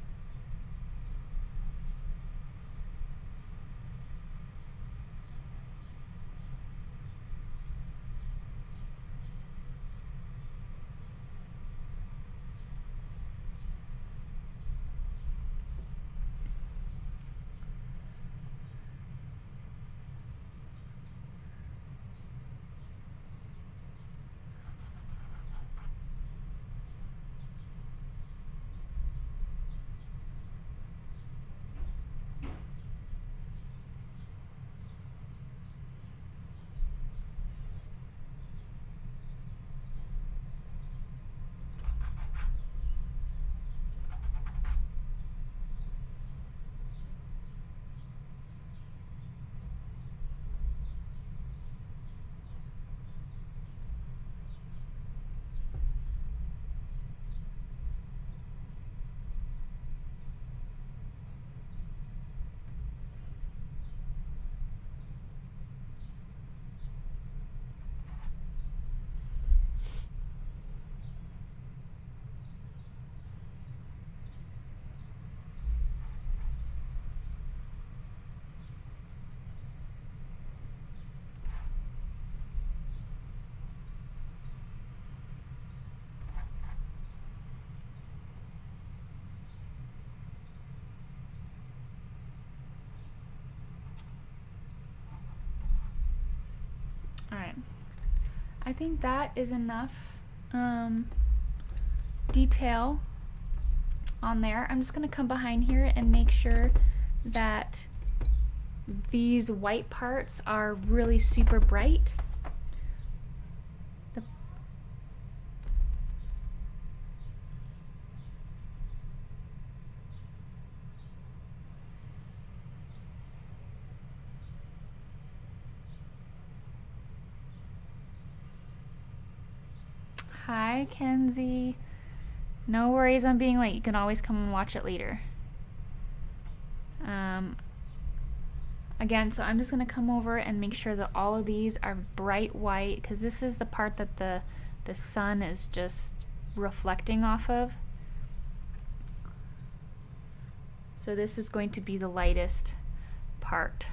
Alright, I think that is enough detail on there. I'm just going to come behind here and make sure that these white parts are really super bright. Hi, Kenzie. No worries on being late. You can always come and watch it later. Again, so I'm just going to come over and make sure that all of these are bright white, because this is the part that the sun is just reflecting off of. So this is going to be the lightest part.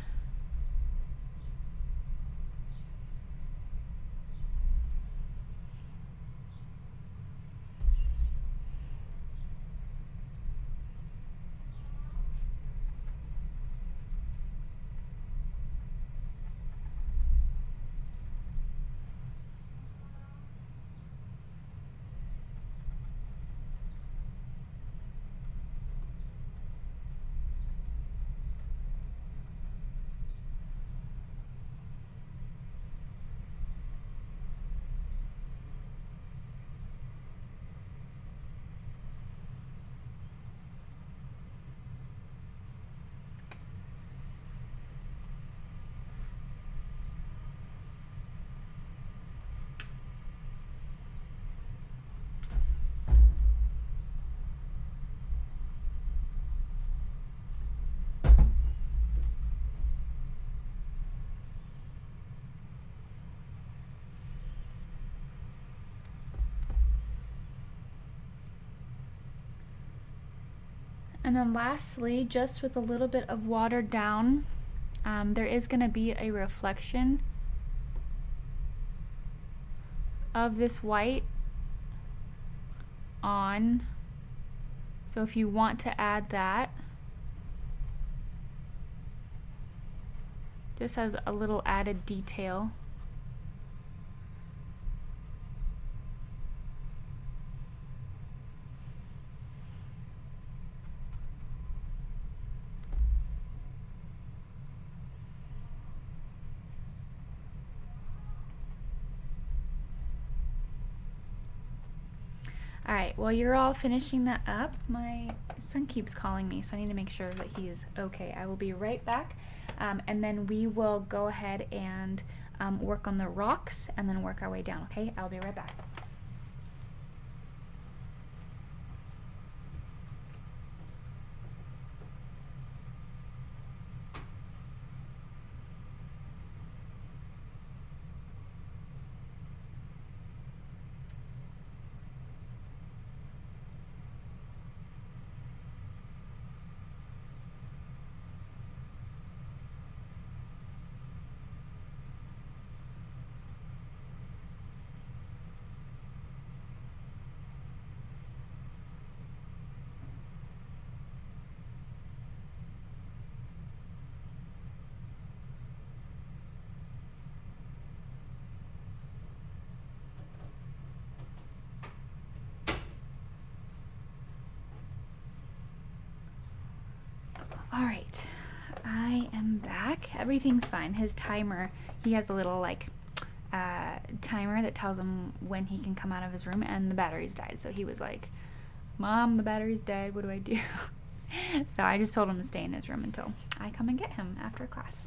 And then lastly, just with a little bit of watered down, there is going to be a reflection of this white on. So if you want to add that, just as a little added detail. All right, while you're all finishing that up, my son keeps calling me, so I need to make sure that he's okay. I will be right back, and then we will go ahead and work on the rocks and then work our way down, okay? I'll be right back. All right, I am back. Everything's fine. His timer, he has a little like timer that tells him when he can come out of his room, and the battery's died. So he was like, Mom, the battery's dead. What do I do? So I just told him to stay in his room until I come and get him after class.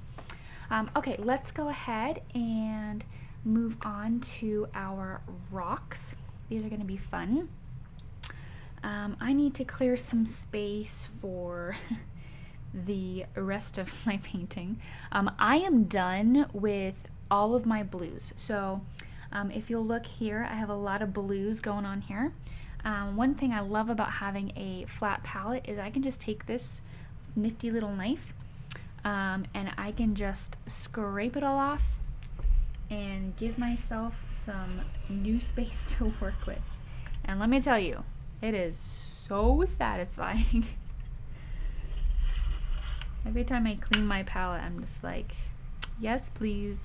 Okay, let's go ahead and move on to our rocks. These are going to be fun. I need to clear some space for the rest of my painting. I am done with all of my blues. So if you'll look here, I have a lot of blues going on here. One thing I love about having a flat palette is I can just take this nifty little knife and I can just scrape it all off and give myself some new space to work with. And let me tell you, it is so satisfying. Every time I clean my palette, I'm just like, yes, please.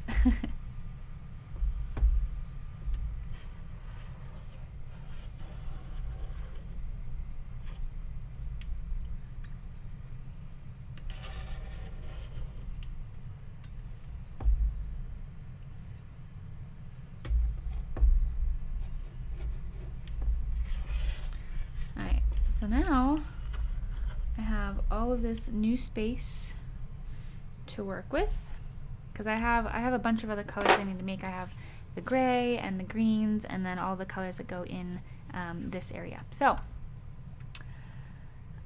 All right, so now I have all of this new space to work with, because I have a bunch of other colors I need to make. I have the gray and the greens, and then all the colors that go in this area. So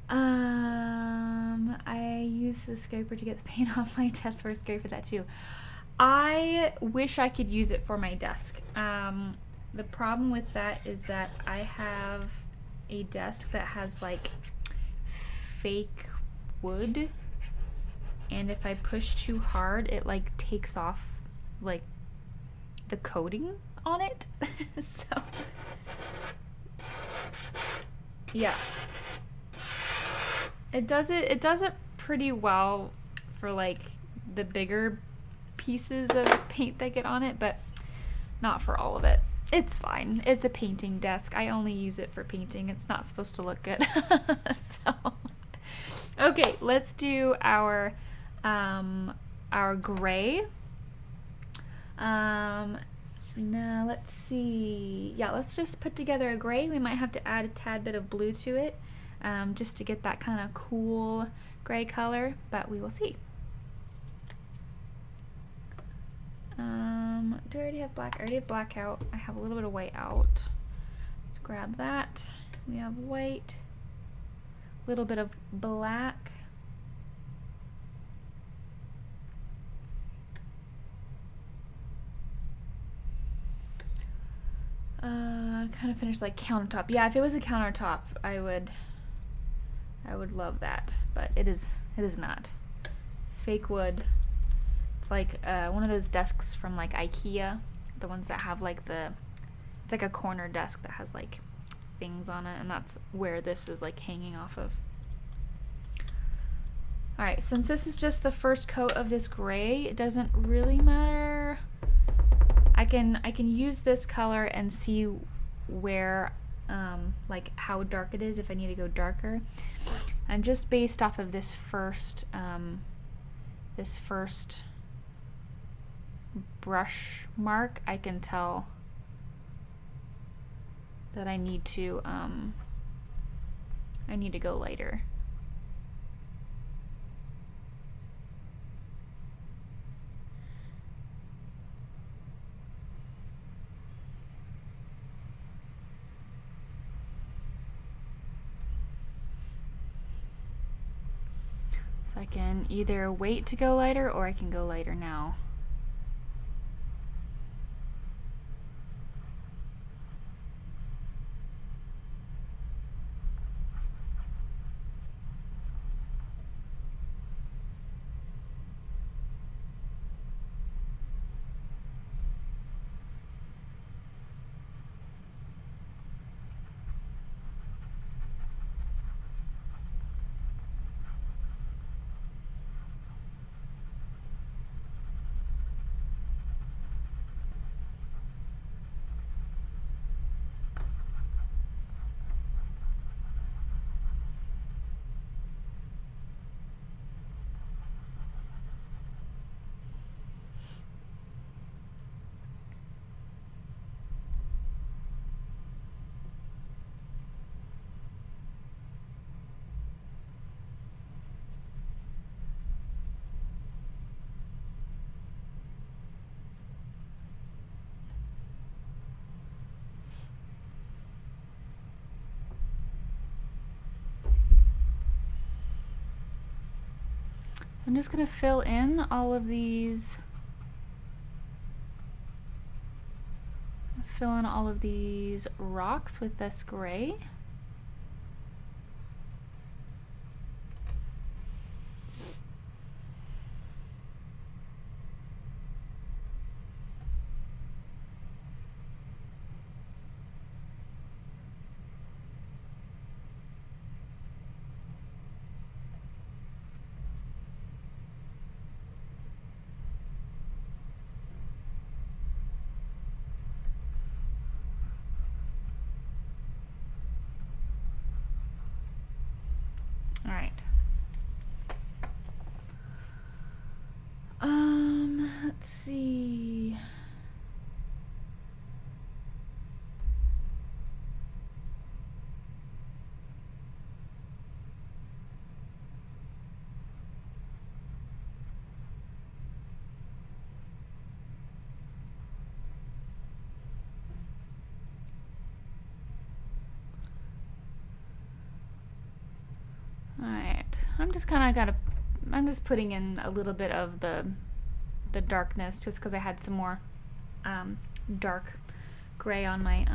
I use the scraper to get the paint off my desk. We're scraper that too. I wish I could use it for my desk. The problem with that is that I have a desk that has like fake wood, and if I push too hard, it like takes off like the coating on it. So yeah, it does it pretty well for like the bigger pieces of paint that get on it, but not for all of it. It's fine. It's a painting desk. I only use it for painting. It's not supposed to look good. So okay, let's do our gray. Now let's see. Yeah, let's just put together a gray. We might have to add a tad bit of blue to it, just to get that kind of cool gray color, but we will see. Do I already have black? I already have black out. I have a little bit of white out. Let's grab that. We have white, a little bit of black. Kind of finish like countertop. Yeah, if it was a countertop, I would I would love that, but it is not. It's fake wood. It's like one of those desks from like IKEA, the ones that have like it's like a corner desk that has like things on it, and that's where this is like hanging off of. Alright, since this is just the first coat of this gray, it doesn't really matter. I can use this color and see where like how dark it is if I need to go darker. And just based off of this first brush mark, I can tell that I need to go lighter. So I can either wait to go lighter or I can go lighter now. I'm just going to fill in all of these, rocks with this gray. Let's see. Alright, I'm just putting in a little bit of the darkness just because I had some more dark gray on my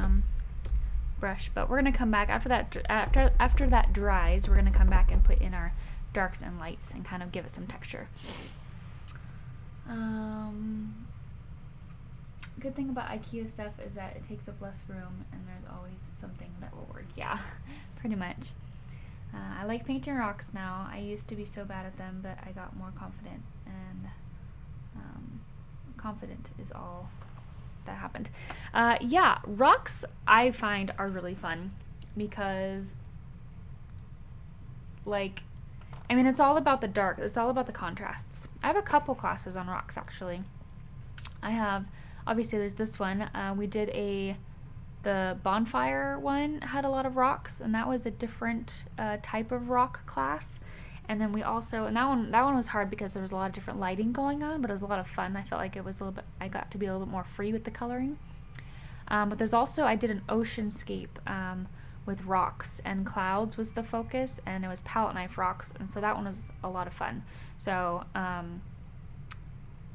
brush, but we're gonna come back after that dries. We're gonna come back and put in our darks and lights and kind of give it some texture. Good thing about IKEA stuff is that it takes up less room and there's always something that will work. Yeah, pretty much. I like painting rocks now. I used to be so bad at them, but I got more confident, and confident is all that happened. Yeah, rocks I find are really fun because, like, I mean, it's all about the dark. It's all about the contrasts. I have a couple classes on rocks, actually. I have, obviously there's this one. We did the bonfire one had a lot of rocks, and that was a different type of rock class. And then we also, and that one was hard because there was a lot of different lighting going on, but it was a lot of fun. I felt like it was I got to be a little bit more free with the coloring. But there's also, I did an oceanscape with rocks, and clouds was the focus, and it was palette knife rocks, and so that one was a lot of fun. So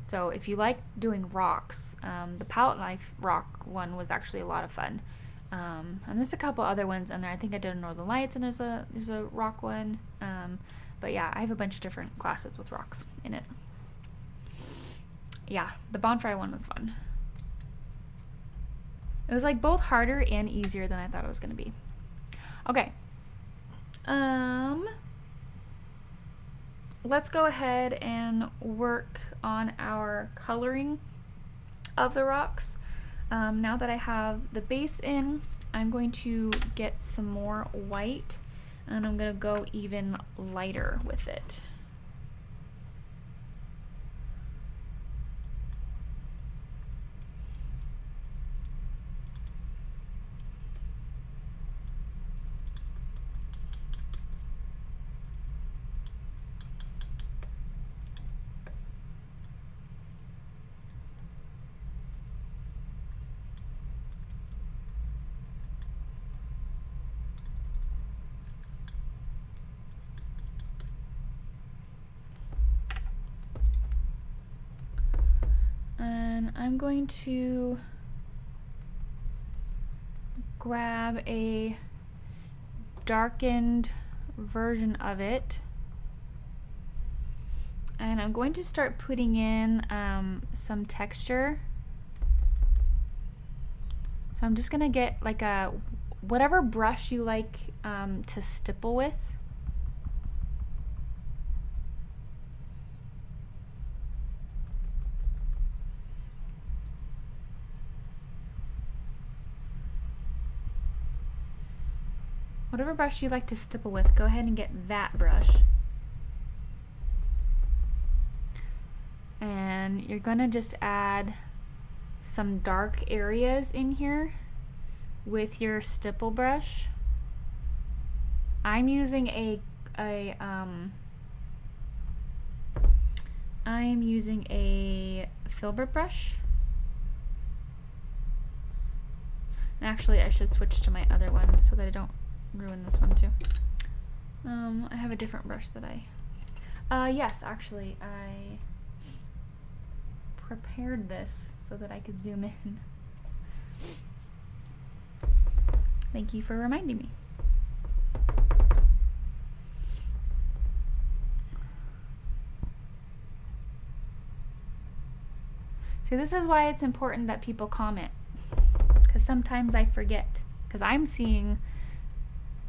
so if you like doing rocks, the palette knife rock one was actually a lot of fun. And there's a couple other ones in there. I think I did a Northern Lights, and there's a rock one. But yeah, I have a bunch of different classes with rocks in it. Yeah, the bonfire one was fun. It was like both harder and easier than I thought it was gonna be. Okay. Let's go ahead and work on our coloring of the rocks. Now that I have the base in, I'm going to get some more white, and I'm gonna go even lighter with it. And I'm going to grab a darkened version of it, and I'm going to start putting in some texture. So I'm just gonna get like whatever brush you like to stipple with. Whatever brush you like to stipple with, go ahead and get that brush. And you're gonna just add some dark areas in here with your stipple brush. I'm using a filbert brush. And actually, I should switch to my other one so that I don't ruin this one too. I have a different brush that yes, actually, I prepared this so that I could zoom in. Thank you for reminding me. See, this is why it's important that people comment, because sometimes I forget, because I'm seeing,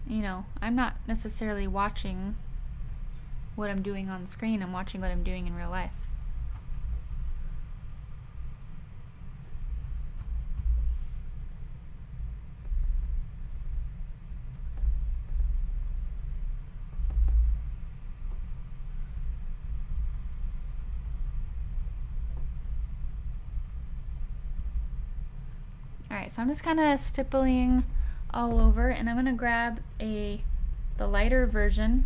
you know, I'm not necessarily watching what I'm doing on the screen, I'm watching what I'm doing in real life. Alright, so I'm just kind of stippling all over, and I'm going to grab the lighter version,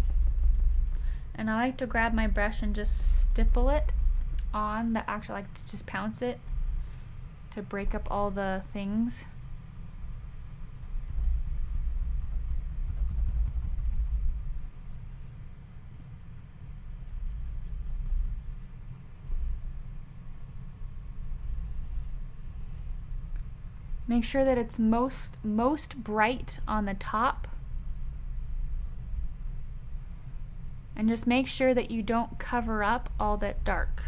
and I like to grab my brush and just stipple it on the actual, like to just pounce it to break up all the things. Make sure that it's most bright on the top. And just make sure that you don't cover up all that dark.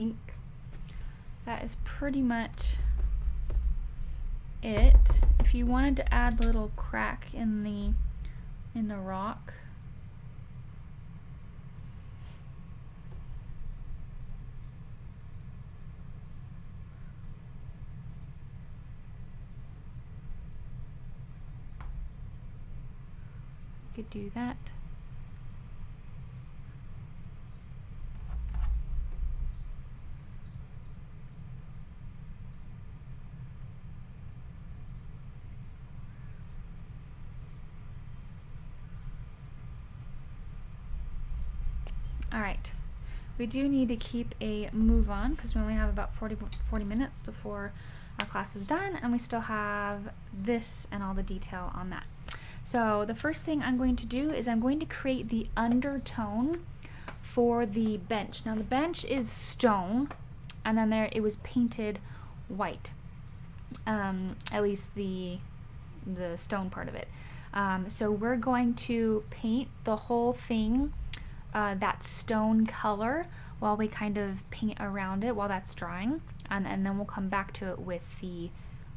think that is pretty much it. If you wanted to add the little crack in the rock, you could do that. All right, we do need to keep a move on because we only have about 40 minutes before our class is done, and we still have this and all the detail on that. So the first thing I'm going to do is I'm going to create the undertone for the bench. Now the bench is stone, and then it was painted white, at least the stone part of it. So we're going to paint the whole thing that stone color while we kind of paint around it while that's drying, and then we'll come back to it with the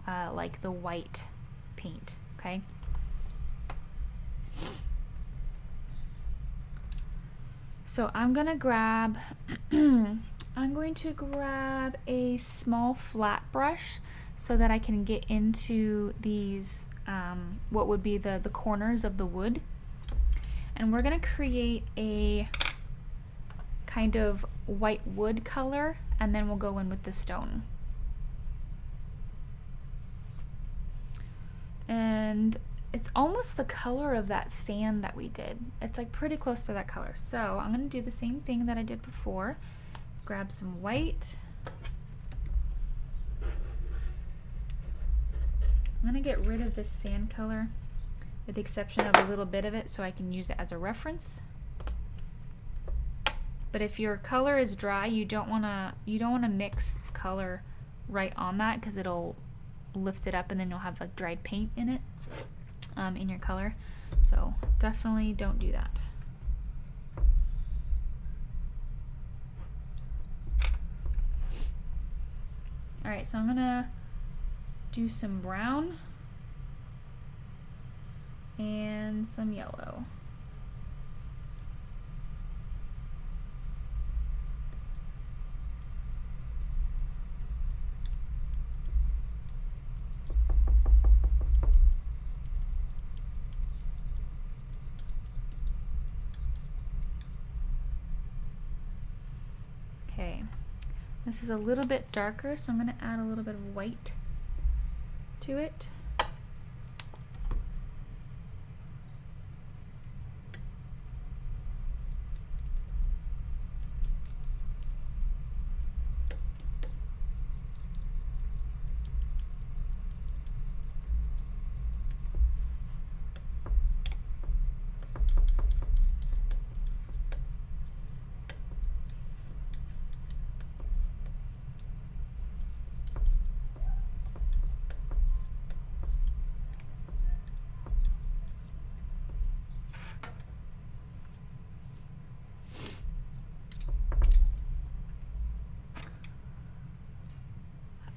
like the white paint. Okay. So I'm gonna grab I'm going to grab a small flat brush so that I can get into these what would be the corners of the wood. And we're going to create a kind of white wood color, and then we'll go in with the stone. And it's almost the color of that sand that we did. It's like pretty close to that color. So I'm going to do the same thing that I did before. Grab some white. I'm going to get rid of this sand color, with the exception of a little bit of it, so I can use it as a reference. But if your color is dry, you don't wanna mix color right on that, because it'll lift it up and then you'll have like dried paint in it, in your color. So definitely don't do that. All right, so I'm gonna do some brown and some yellow. Okay, this is a little bit darker, so I'm going to add a little bit of white to it.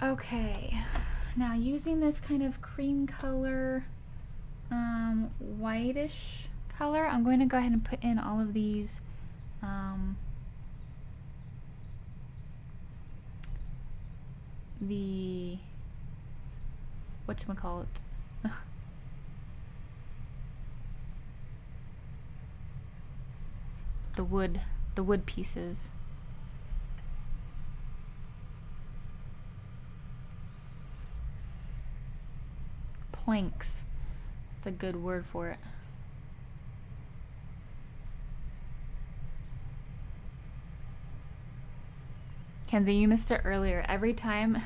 Okay, now using this kind of cream color, whitish color, I'm going to go ahead and put in all of these the whatchamacallit, the wood pieces. Planks. That's a good word for it. Kenzie, you missed it earlier. Every time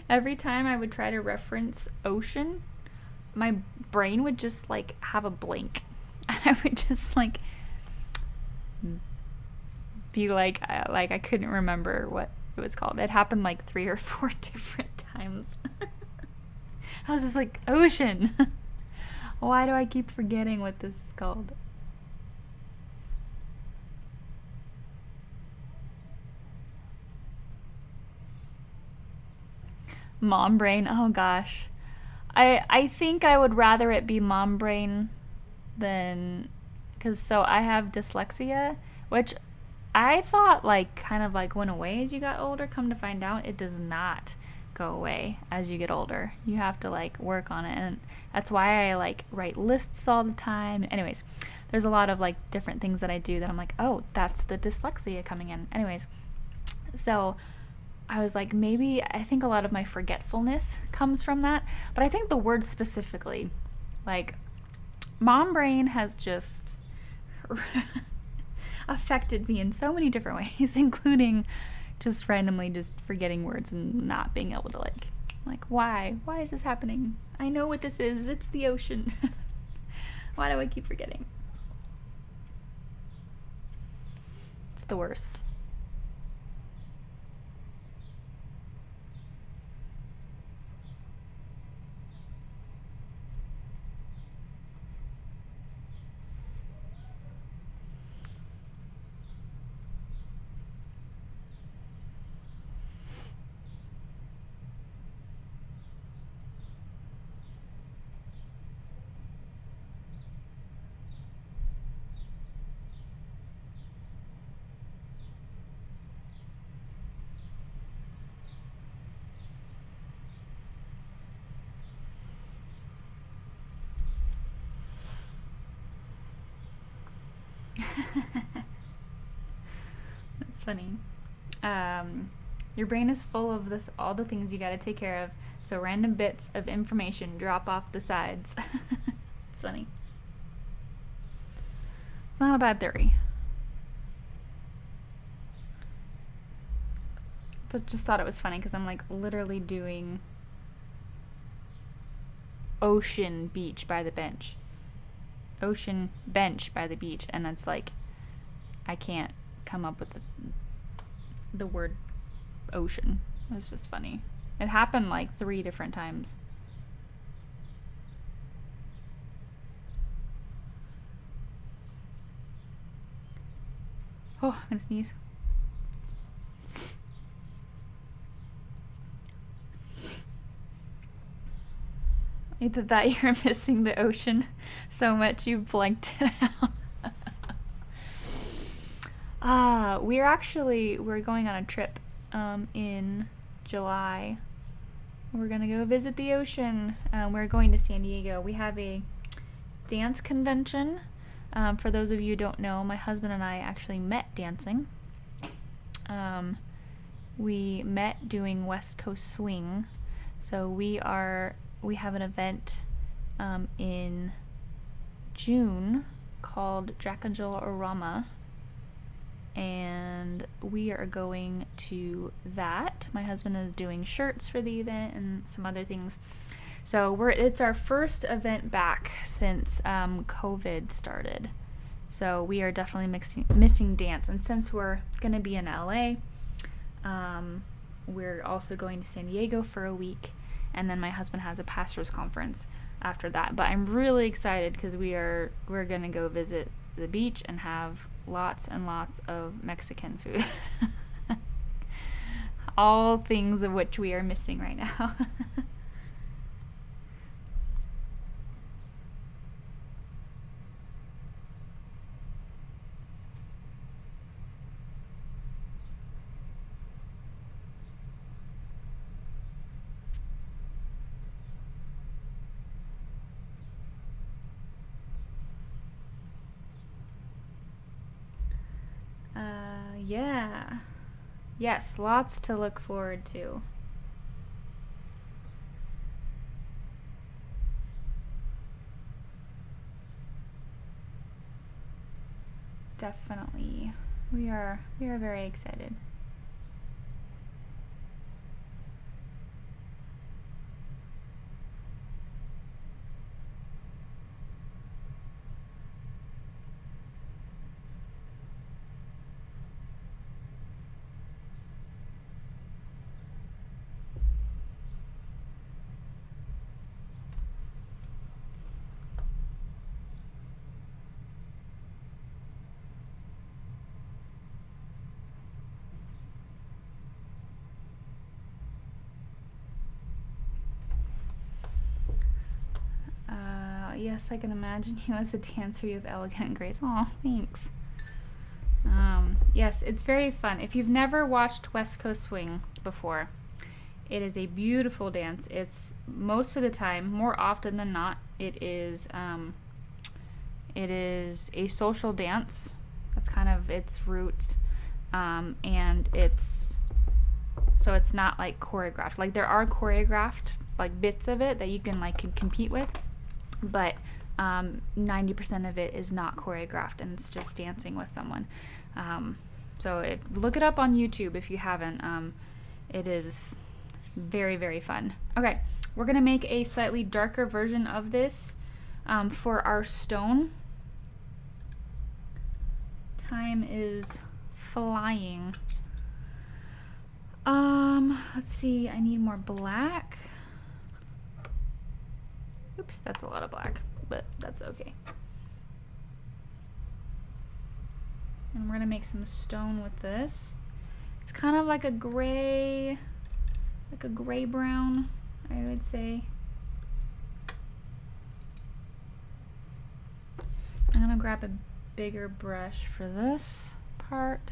I would try to reference ocean, my brain would just like have a blank, and I would just like be like I couldn't remember what it was called. It happened like 3 or 4 different times. I was just like, ocean. Why do I keep forgetting what this is called? Mom brain. Oh gosh. I think I would rather it be mom brain than, because so I have dyslexia, which I thought like kind of like went away as you got older. Come to find out, it does not go away as you get older. You have to like work on it, and that's why I like write lists all the time. Anyways, there's a lot of like different things that I do that I'm like, oh, that's the dyslexia coming in. Anyways, so I was like, maybe I think a lot of my forgetfulness comes from that, but I think the word specifically, like, mom brain has just affected me in so many different ways, including just randomly just forgetting words and not being able to like why is this happening? I know what this is. It's the ocean. Why do I keep forgetting? It's the worst. That's funny. Your brain is full of all the things you got to take care of, so random bits of information drop off the sides. It's funny. It's not a bad theory. I just thought it was funny because I'm like literally doing ocean beach by the bench. Ocean bench by the beach, and it's like I can't come up with the word ocean. It was just funny. It happened like 3 different times. Oh, I'm gonna sneeze. Either that you're missing the ocean so much you blanked it out. We're going on a trip in July. We're gonna go visit the ocean. We're going to San Diego. We have a dance convention. For those of you who don't know, my husband and I actually met dancing. We met doing West Coast Swing. So we have an event in June called Dracajolorama, and we are going to that. My husband is doing shirts for the event and some other things. So it's our first event back since COVID started. So we are definitely missing dance. And since we're going to be in LA, we're also going to San Diego for a week. And then my husband has a pastor's conference after that. But I'm really excited because we're going to go visit the beach and have lots and lots of Mexican food. All things of which we are missing right now. Yeah. Yes, lots to look forward to. Definitely. We are very excited. Yes, I can imagine you as a dancer. You have elegant grace. Oh, thanks. Yes, it's very fun. If you've never watched West Coast Swing before, it is a beautiful dance. It's most of the time, more often than not, it is a social dance. That's kind of its roots, and it's not like choreographed. Like there are choreographed like bits of it that you can compete with, but 90% of it is not choreographed, and it's just dancing with someone. So look it up on YouTube if you haven't. It is very, very fun. Okay, we're gonna make a slightly darker version of this for our stone. Time is flying. Let's see, I need more black. Oops, that's a lot of black, but that's okay. And we're gonna make some stone with this. It's kind of like a gray brown, I would say. I'm gonna grab a bigger brush for this part.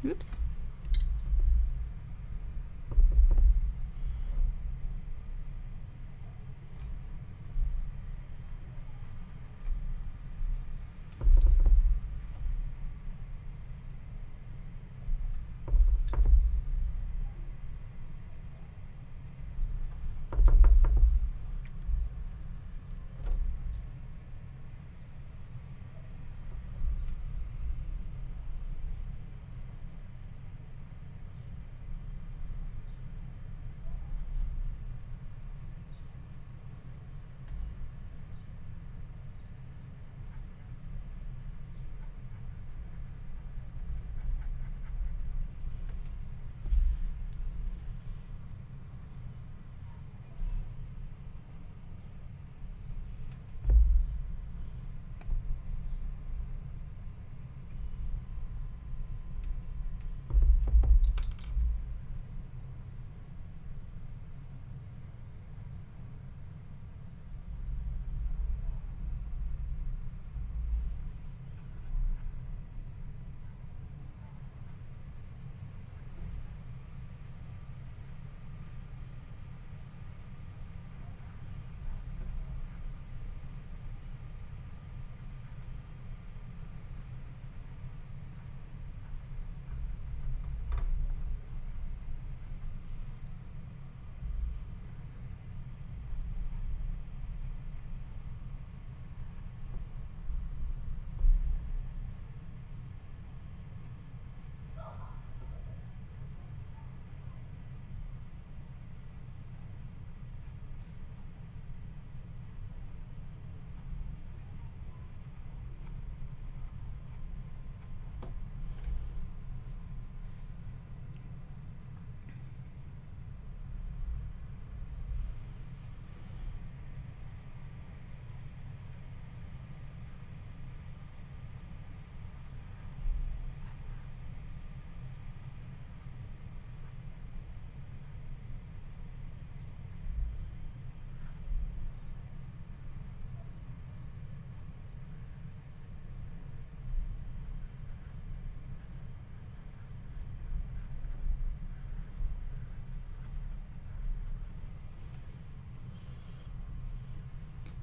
Oops.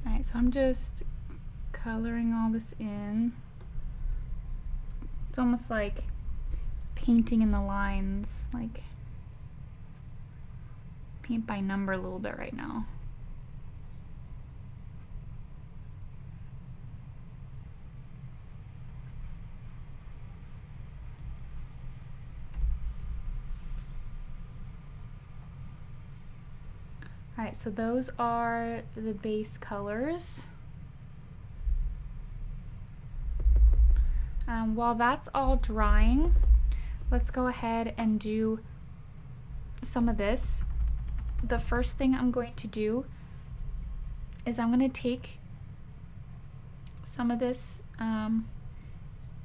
Alright, so I'm just coloring all this in. It's almost like painting in the lines, like paint by number a little bit right now. Alright, so those are the base colors. While that's all drying, let's go ahead and do some of this. The first thing I'm going to do is I'm going to take some of this and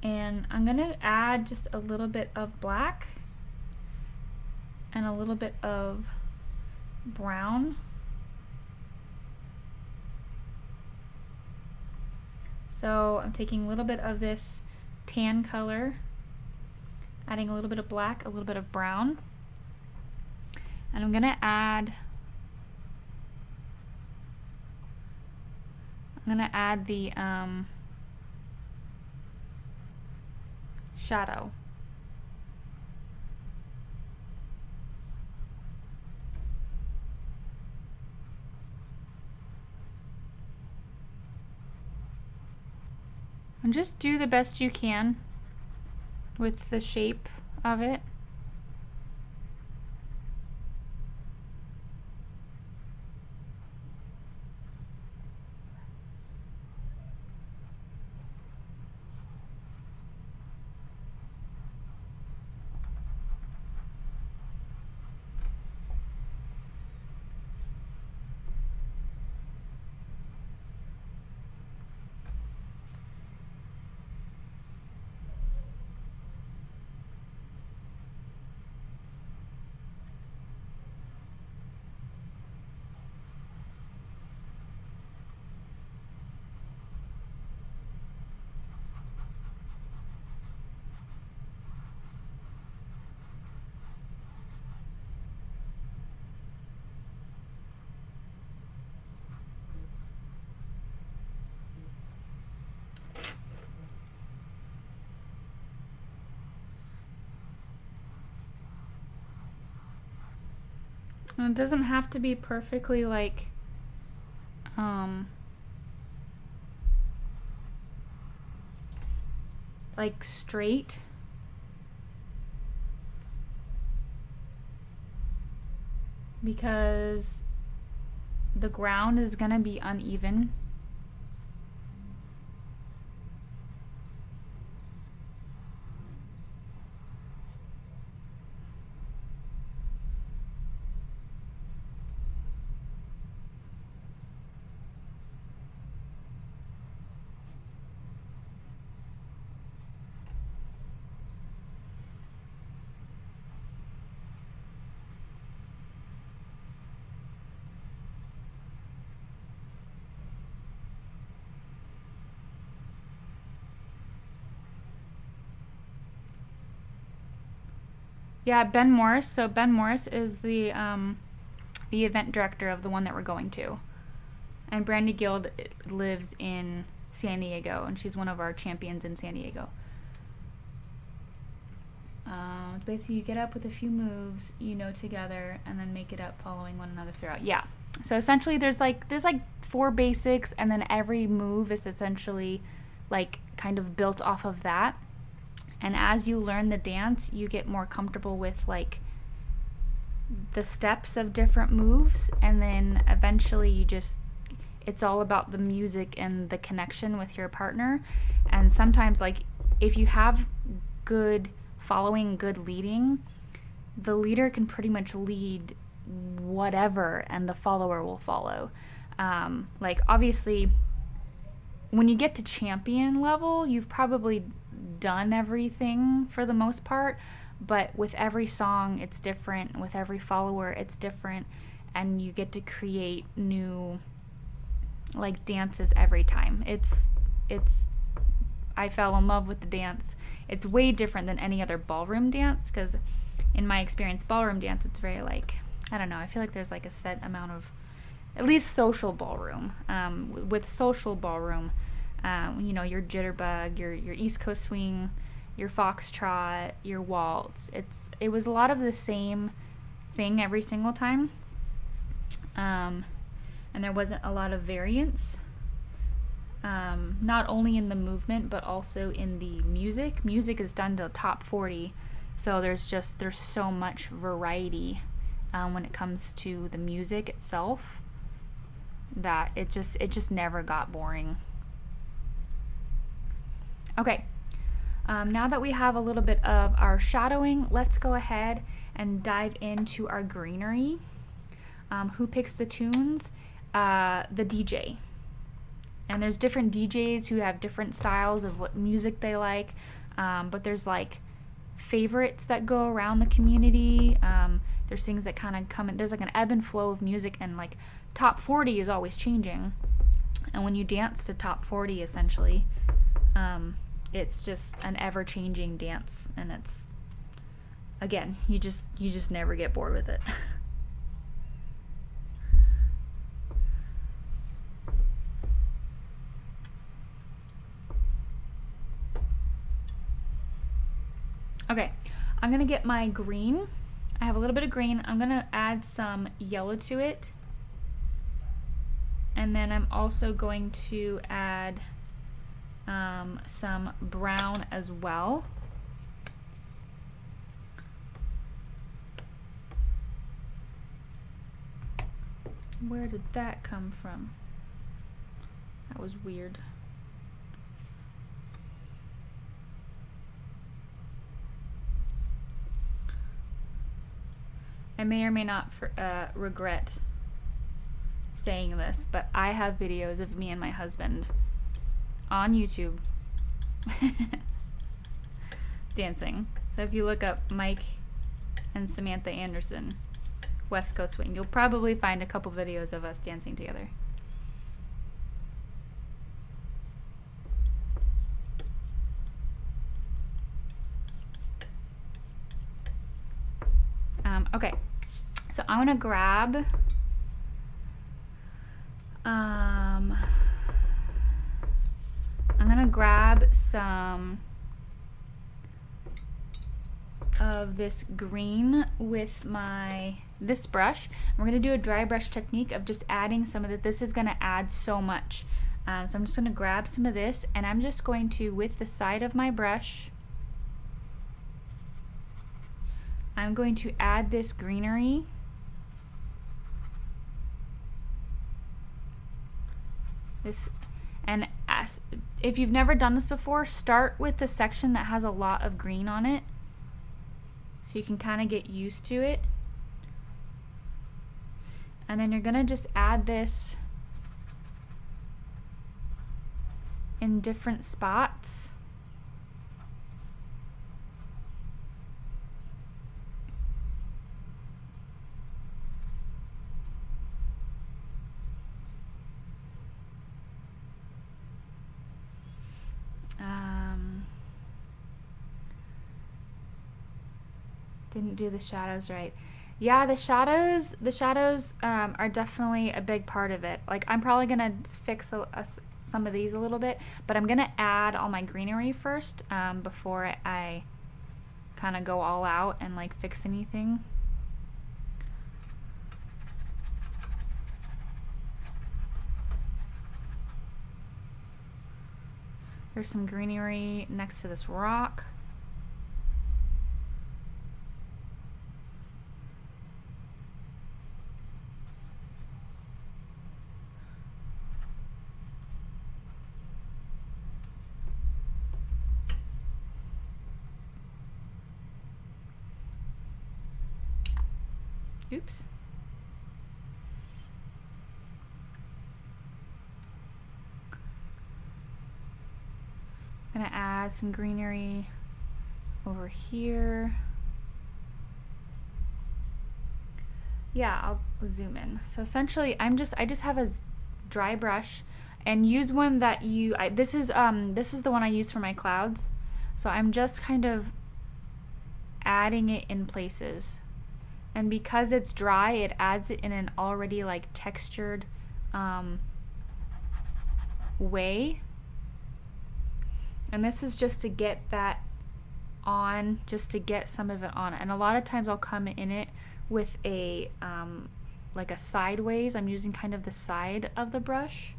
I'm going to add just a little bit of black and a little bit of brown. So I'm taking a little bit of this tan color, adding a little bit of black, a little bit of brown, and I'm gonna add the shadow. And just do the best you can with the shape of it. And it doesn't have to be perfectly like straight. Because the ground is gonna be uneven. Yeah, Ben Morris. So Ben Morris is the event director of the one that we're going to. And Brandy Guild lives in San Diego, and she's one of our champions in San Diego. Basically, you get up with a few moves, together, and then make it up following one another throughout. Yeah. So essentially, there's like 4 basics, and then every move is essentially like kind of built off of that. And as you learn the dance, you get more comfortable with like the steps of different moves, and then eventually it's all about the music and the connection with your partner. And sometimes, like, if you have good following, good leading, the leader can pretty much lead whatever and the follower will follow. Like, obviously, when you get to champion level, you've probably done everything for the most part, but with every song it's different, with every follower it's different, and you get to create new like dances every time. It's I fell in love with the dance. It's way different than any other ballroom dance, because in my experience, ballroom dance, it's very like, I don't know, I feel like there's like a set amount of, at least social ballroom. With social ballroom, your jitterbug, your East Coast swing, your foxtrot, your waltz. It was a lot of the same thing every single time, and there wasn't a lot of variance, not only in the movement but also in the music. Music is done to top 40, so there's so much variety when it comes to the music itself, that it just never got boring. Okay, now that we have a little bit of our shadowing, let's go ahead and dive into our greenery. Who picks the tunes? The DJ. And there's different DJs who have different styles of what music they like, but there's like favorites that go around the community. There's things that kind of come in, there's like an ebb and flow of music, and like top 40 is always changing. And when you dance to top 40, essentially, it's just an ever-changing dance, and it's, again, you just never get bored with it. Okay, I'm gonna get my green. I have a little bit of green. I'm gonna add some yellow to it, and then I'm also going to add some brown as well. Where did that come from? That was weird. I may or may not regret saying this, but I have videos of me and my husband on YouTube dancing. So if you look up Mike and Samantha Anderson, West Coast Swing, you'll probably find a couple videos of us dancing together. Okay, so I'm gonna grab some of this green with this brush. We're gonna do a dry brush technique of just adding some of it. This is gonna add so much. So I'm just gonna grab some of this, and I'm just going to, with the side of my brush, I'm going to add this greenery. And if you've never done this before, start with the section that has a lot of green on it, so you can kind of get used to it. And then you're gonna just add this in different spots. Didn't do the shadows right. Yeah, the shadows are definitely a big part of it. Like, I'm probably gonna fix some of these a little bit, but I'm gonna add all my greenery first before I kind of go all out and like fix anything. There's some greenery next to this rock. Oops. I'm gonna add some greenery over here. Yeah, I'll zoom in. So essentially, I just have a dry brush, and use one that this is the one I use for my clouds. So I'm just kind of adding it in places. And because it's dry, it adds it in an already like textured way. And this is just to get that on just to get some of it on. And a lot of times I'll come in it with a like a sideways. I'm using kind of the side of the brush.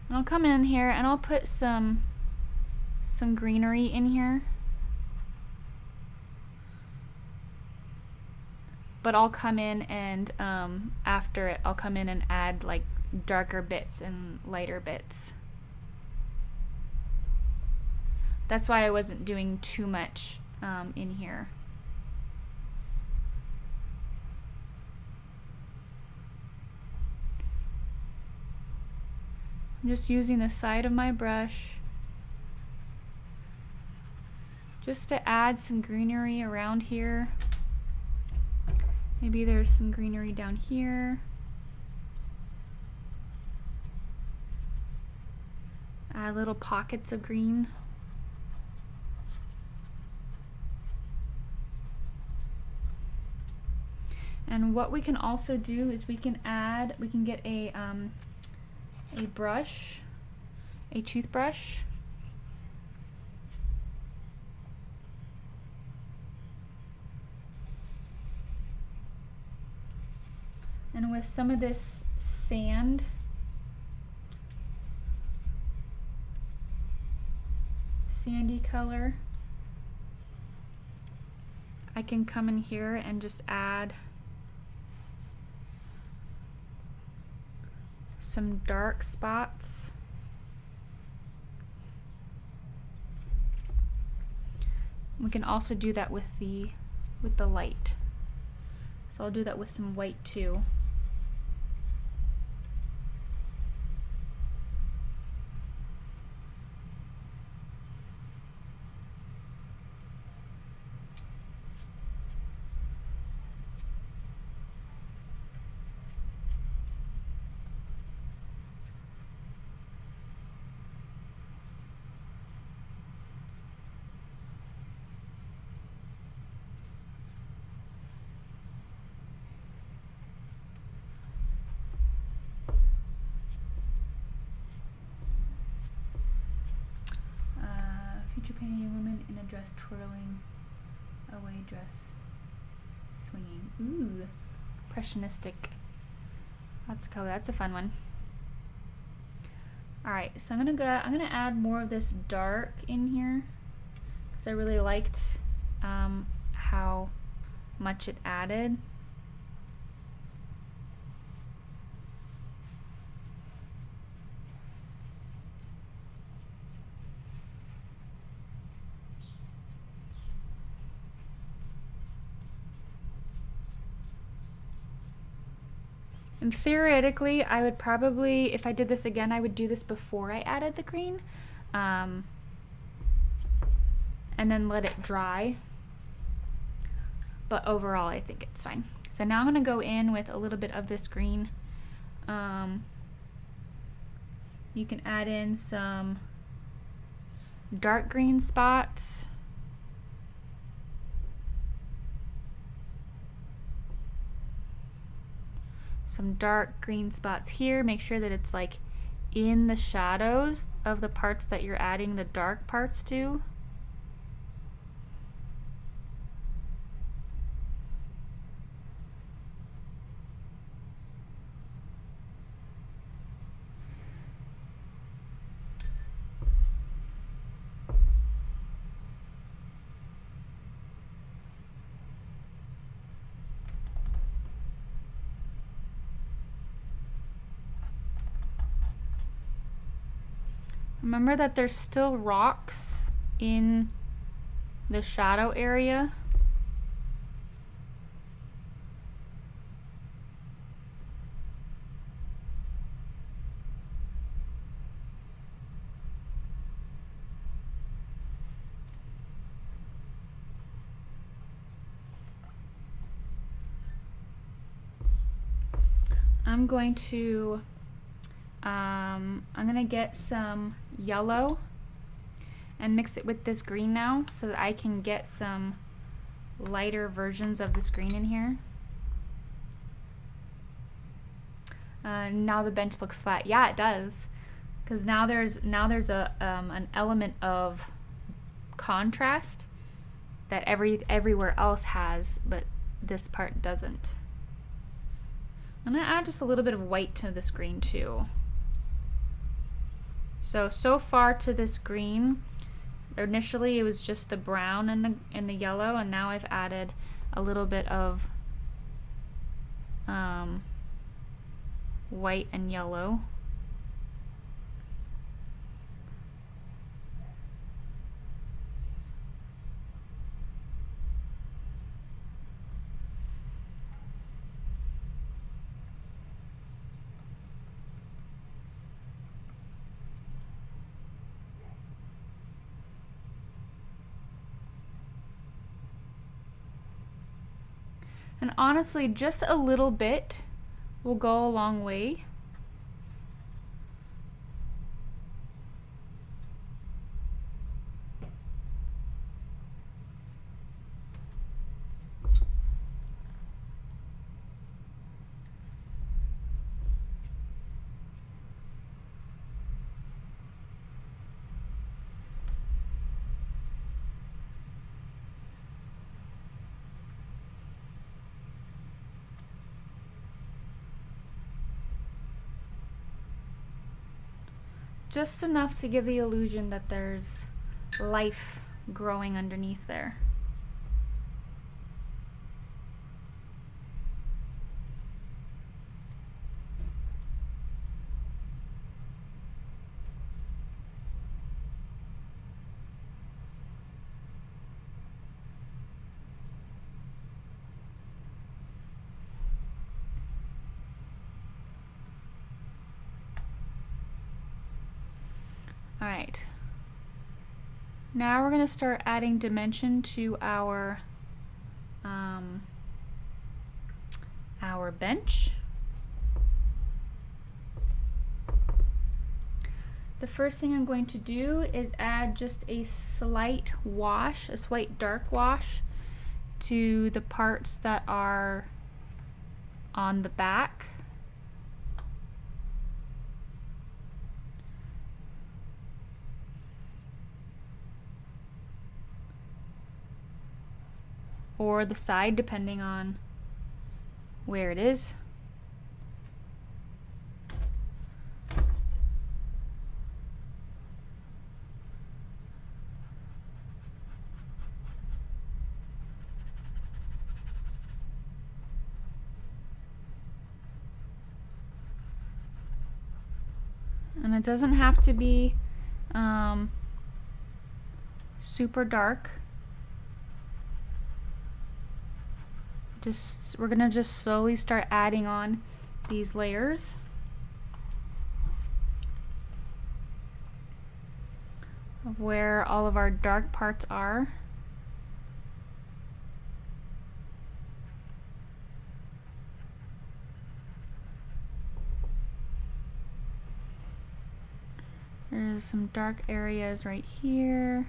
And I'll come in here and I'll put some greenery in here. But I'll come in and after it, I'll come in and add like darker bits and lighter bits. That's why I wasn't doing too much in here. I'm just using the side of my brush just to add some greenery around here. Maybe there's some greenery down here. Add little pockets of green. And what we can also do is we can get a brush, a toothbrush. And with some of this sandy color, I can come in here and just add some dark spots. We can also do that with the light. So I'll do that with some white too. Painting a woman in a dress twirling away, dress swinging. Ooh, impressionistic. That's a color. That's a fun one. All right, so I'm gonna add more of this dark in here because I really liked how much it added. And theoretically, I would probably, if I did this again, I would do this before I added the green, and then let it dry. But overall, I think it's fine. So now I'm gonna go in with a little bit of this green. You can add in some dark green spots. Some dark green spots here. Make sure that it's like in the shadows of the parts that you're adding the dark parts to. Remember that there's still rocks in the shadow area. I'm going to I'm gonna get some yellow and mix it with this green now so that I can get some lighter versions of this green in here. Now the bench looks flat. Yeah, it does, because now there's a an element of contrast that everywhere else has, but this part doesn't. I'm gonna add just a little bit of white to this green too. So far to this green, initially it was just the brown and the yellow, and now I've added a little bit of white and yellow. And honestly, just a little bit will go a long way. Just enough to give the illusion that there's life growing underneath there. All right, now we're going to start adding dimension to our bench. The first thing I'm going to do is add just a slight wash, a slight dark wash to the parts that are on the back. Or the side, depending on where it is. And it doesn't have to be super dark. We're gonna just slowly start adding on these layers. Of where all of our dark parts are. There's some dark areas right here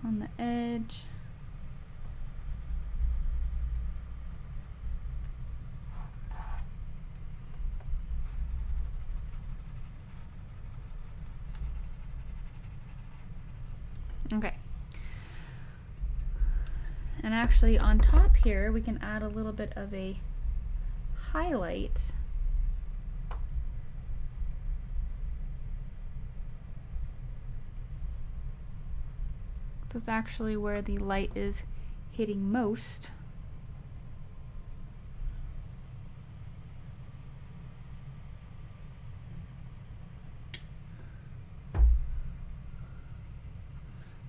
on the edge. Okay. And actually on top here, we can add a little bit of a highlight. That's actually where the light is hitting most.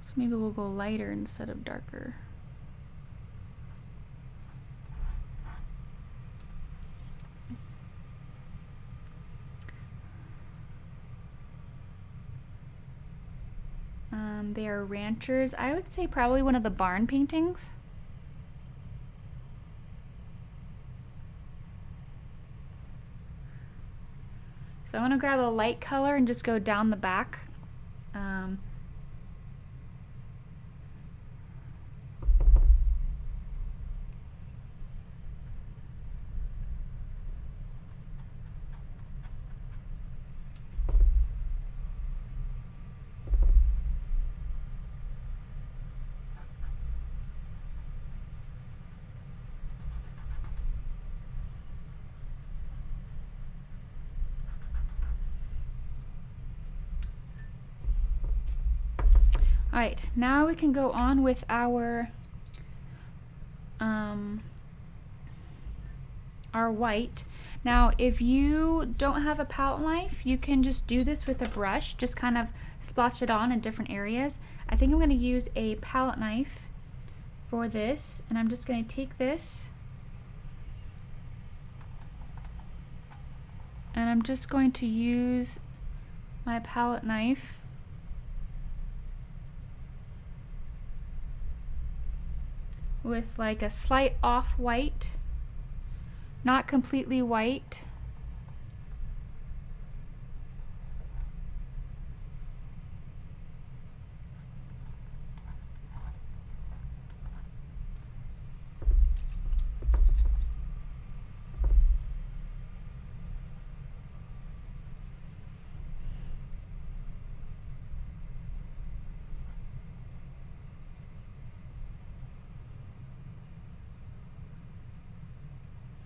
So maybe we'll go lighter instead of darker. They are ranchers. I would say probably one of the barn paintings. So I'm going to grab a light color and just go down the back. Alright, now we can go on with our white. Now, if you don't have a palette knife, you can just do this with a brush, just kind of splotch it on in different areas. I think I'm going to use a palette knife for this, and I'm just going to take this and I'm just going to use my palette knife with like a slight off-white, not completely white.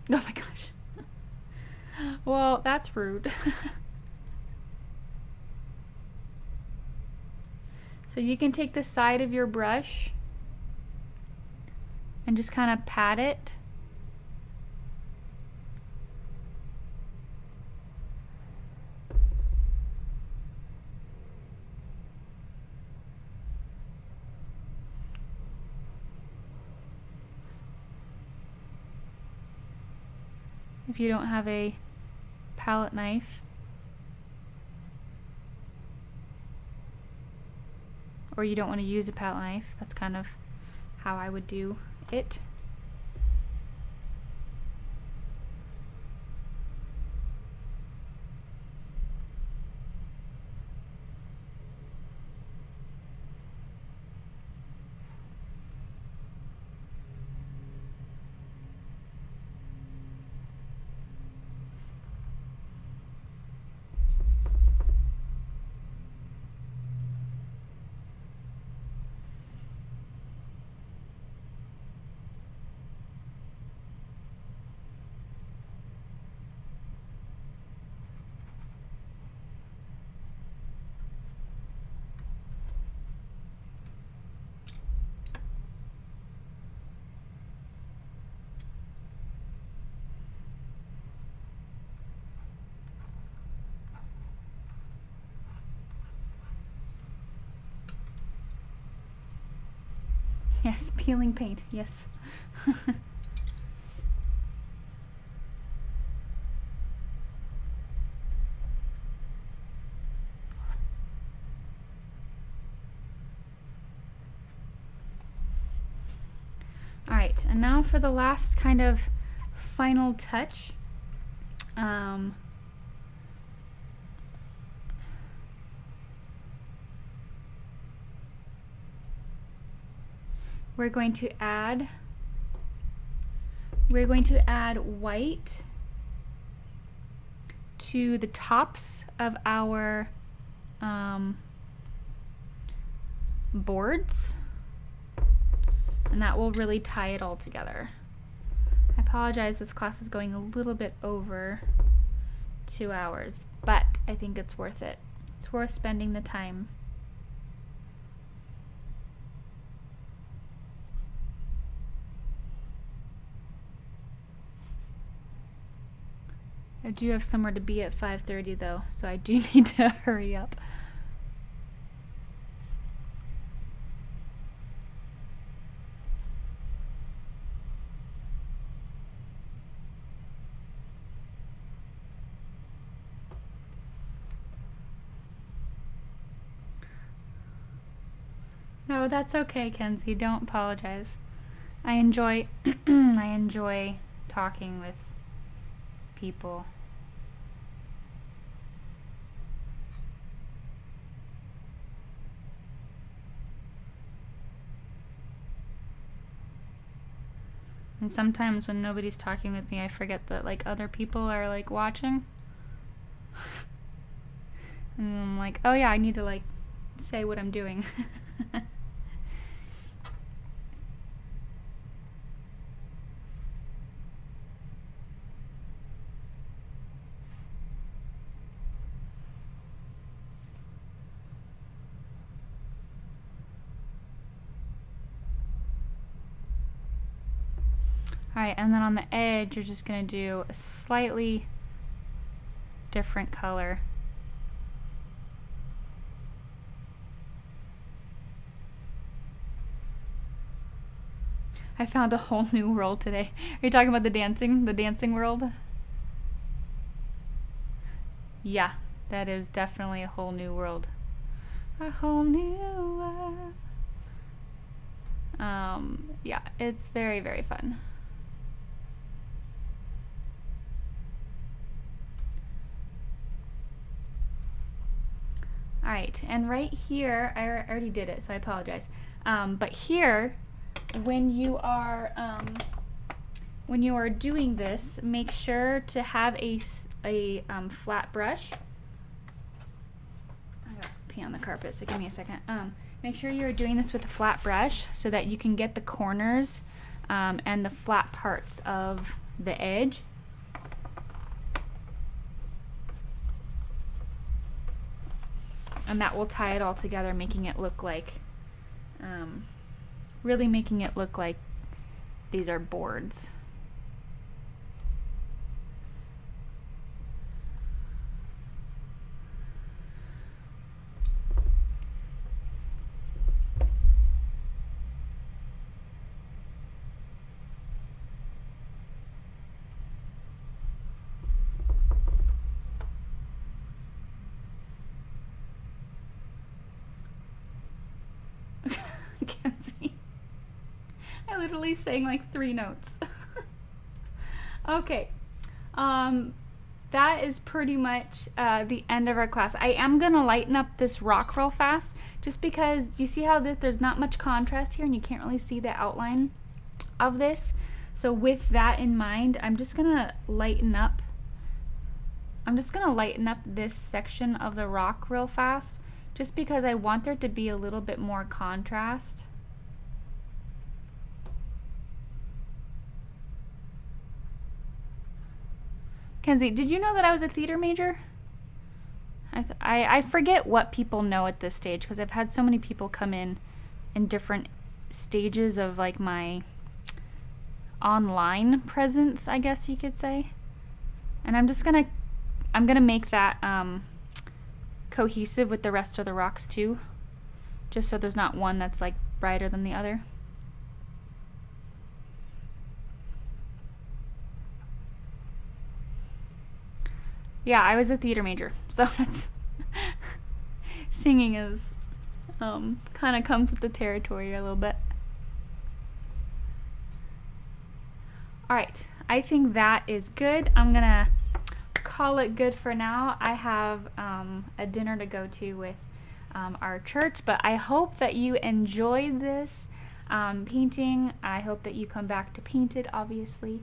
Oh my gosh. Well, that's rude. So you can take the side of your brush and just kind of pat it. If you don't have a palette knife, or you don't want to use a palette knife, that's kind of how I would do it. Yes, peeling paint, yes. Alright, and now for the last kind of final touch. We're going to add white to the tops of our boards, and that will really tie it all together. I apologize, this class is going a little bit over 2 hours, but I think it's worth it. It's worth spending the time. I do have somewhere to be at 5:30 though, so I do need to hurry up. No, that's okay, Kenzie. Don't apologize. I enjoy I enjoy talking with people. And sometimes when nobody's talking with me, I forget that like other people are like watching. And I'm like, oh yeah, I need to like say what I'm doing. Alright, and then on the edge, you're just going to do a slightly different color. I found a whole new world today. Are you talking about the dancing world? Yeah, that is definitely a whole new world. A whole new world. Yeah, it's very, very fun. Alright, and right here, I already did it, so I apologize. But here, when you are doing this, make sure to have a flat brush. I got pee on the carpet, so give me a second. Make sure you're doing this with a flat brush so that you can get the corners and the flat parts of the edge. And that will tie it all together, making it look like, really making it look like these are boards. I literally sang like 3 notes. Okay, that is pretty much the end of our class. I am gonna lighten up this rock real fast, just because you see how there's not much contrast here and you can't really see the outline of this. So with that in mind, I'm just gonna lighten up this section of the rock real fast, just because I want there to be a little bit more contrast. Kenzie, did you know that I was a theater major? I forget what people know at this stage, because I've had so many people come in different stages of like my online presence, I guess you could say. And I'm gonna make that cohesive with the rest of the rocks too, just so there's not one that's like brighter than the other. Yeah, I was a theater major, so that's singing is kind of comes with the territory a little bit. All right, I think that is good. I'm gonna call it good for now. I have a dinner to go to with our church, but I hope that you enjoyed this painting. I hope that you come back to paint it, obviously.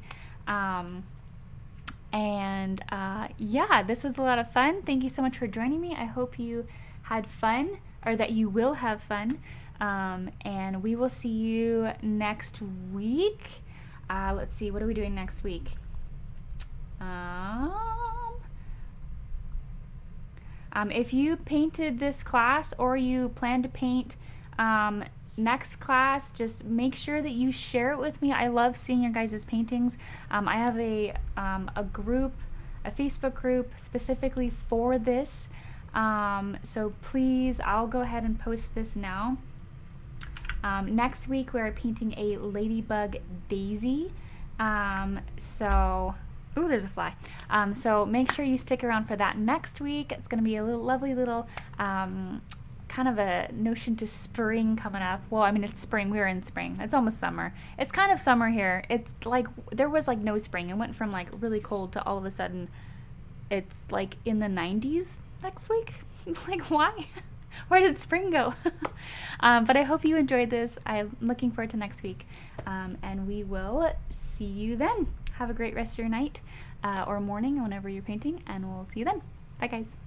Yeah, this was a lot of fun. Thank you so much for joining me. I hope you had fun, or that you will have fun. And we will see you next week. Let's see, what are we doing next week? If you painted this class, or you plan to paint next class, just make sure that you share it with me. I love seeing your guys' paintings. I have a group, a Facebook group specifically for this. So please, I'll go ahead and post this now. Next week we're painting a ladybug daisy. Ooh, there's a fly. So make sure you stick around for that next week. It's going to be a lovely little kind of a notion to spring coming up. Well, I mean, it's spring. We're in spring. It's almost summer. It's kind of summer here. It's like there was like no spring. It went from like really cold to all of a sudden it's like in the 90s next week. Like, why? Where did spring go? But I hope you enjoyed this. I'm looking forward to next week. And we will see you then. Have a great rest of your night or morning whenever you're painting, and we'll see you then. Bye, guys.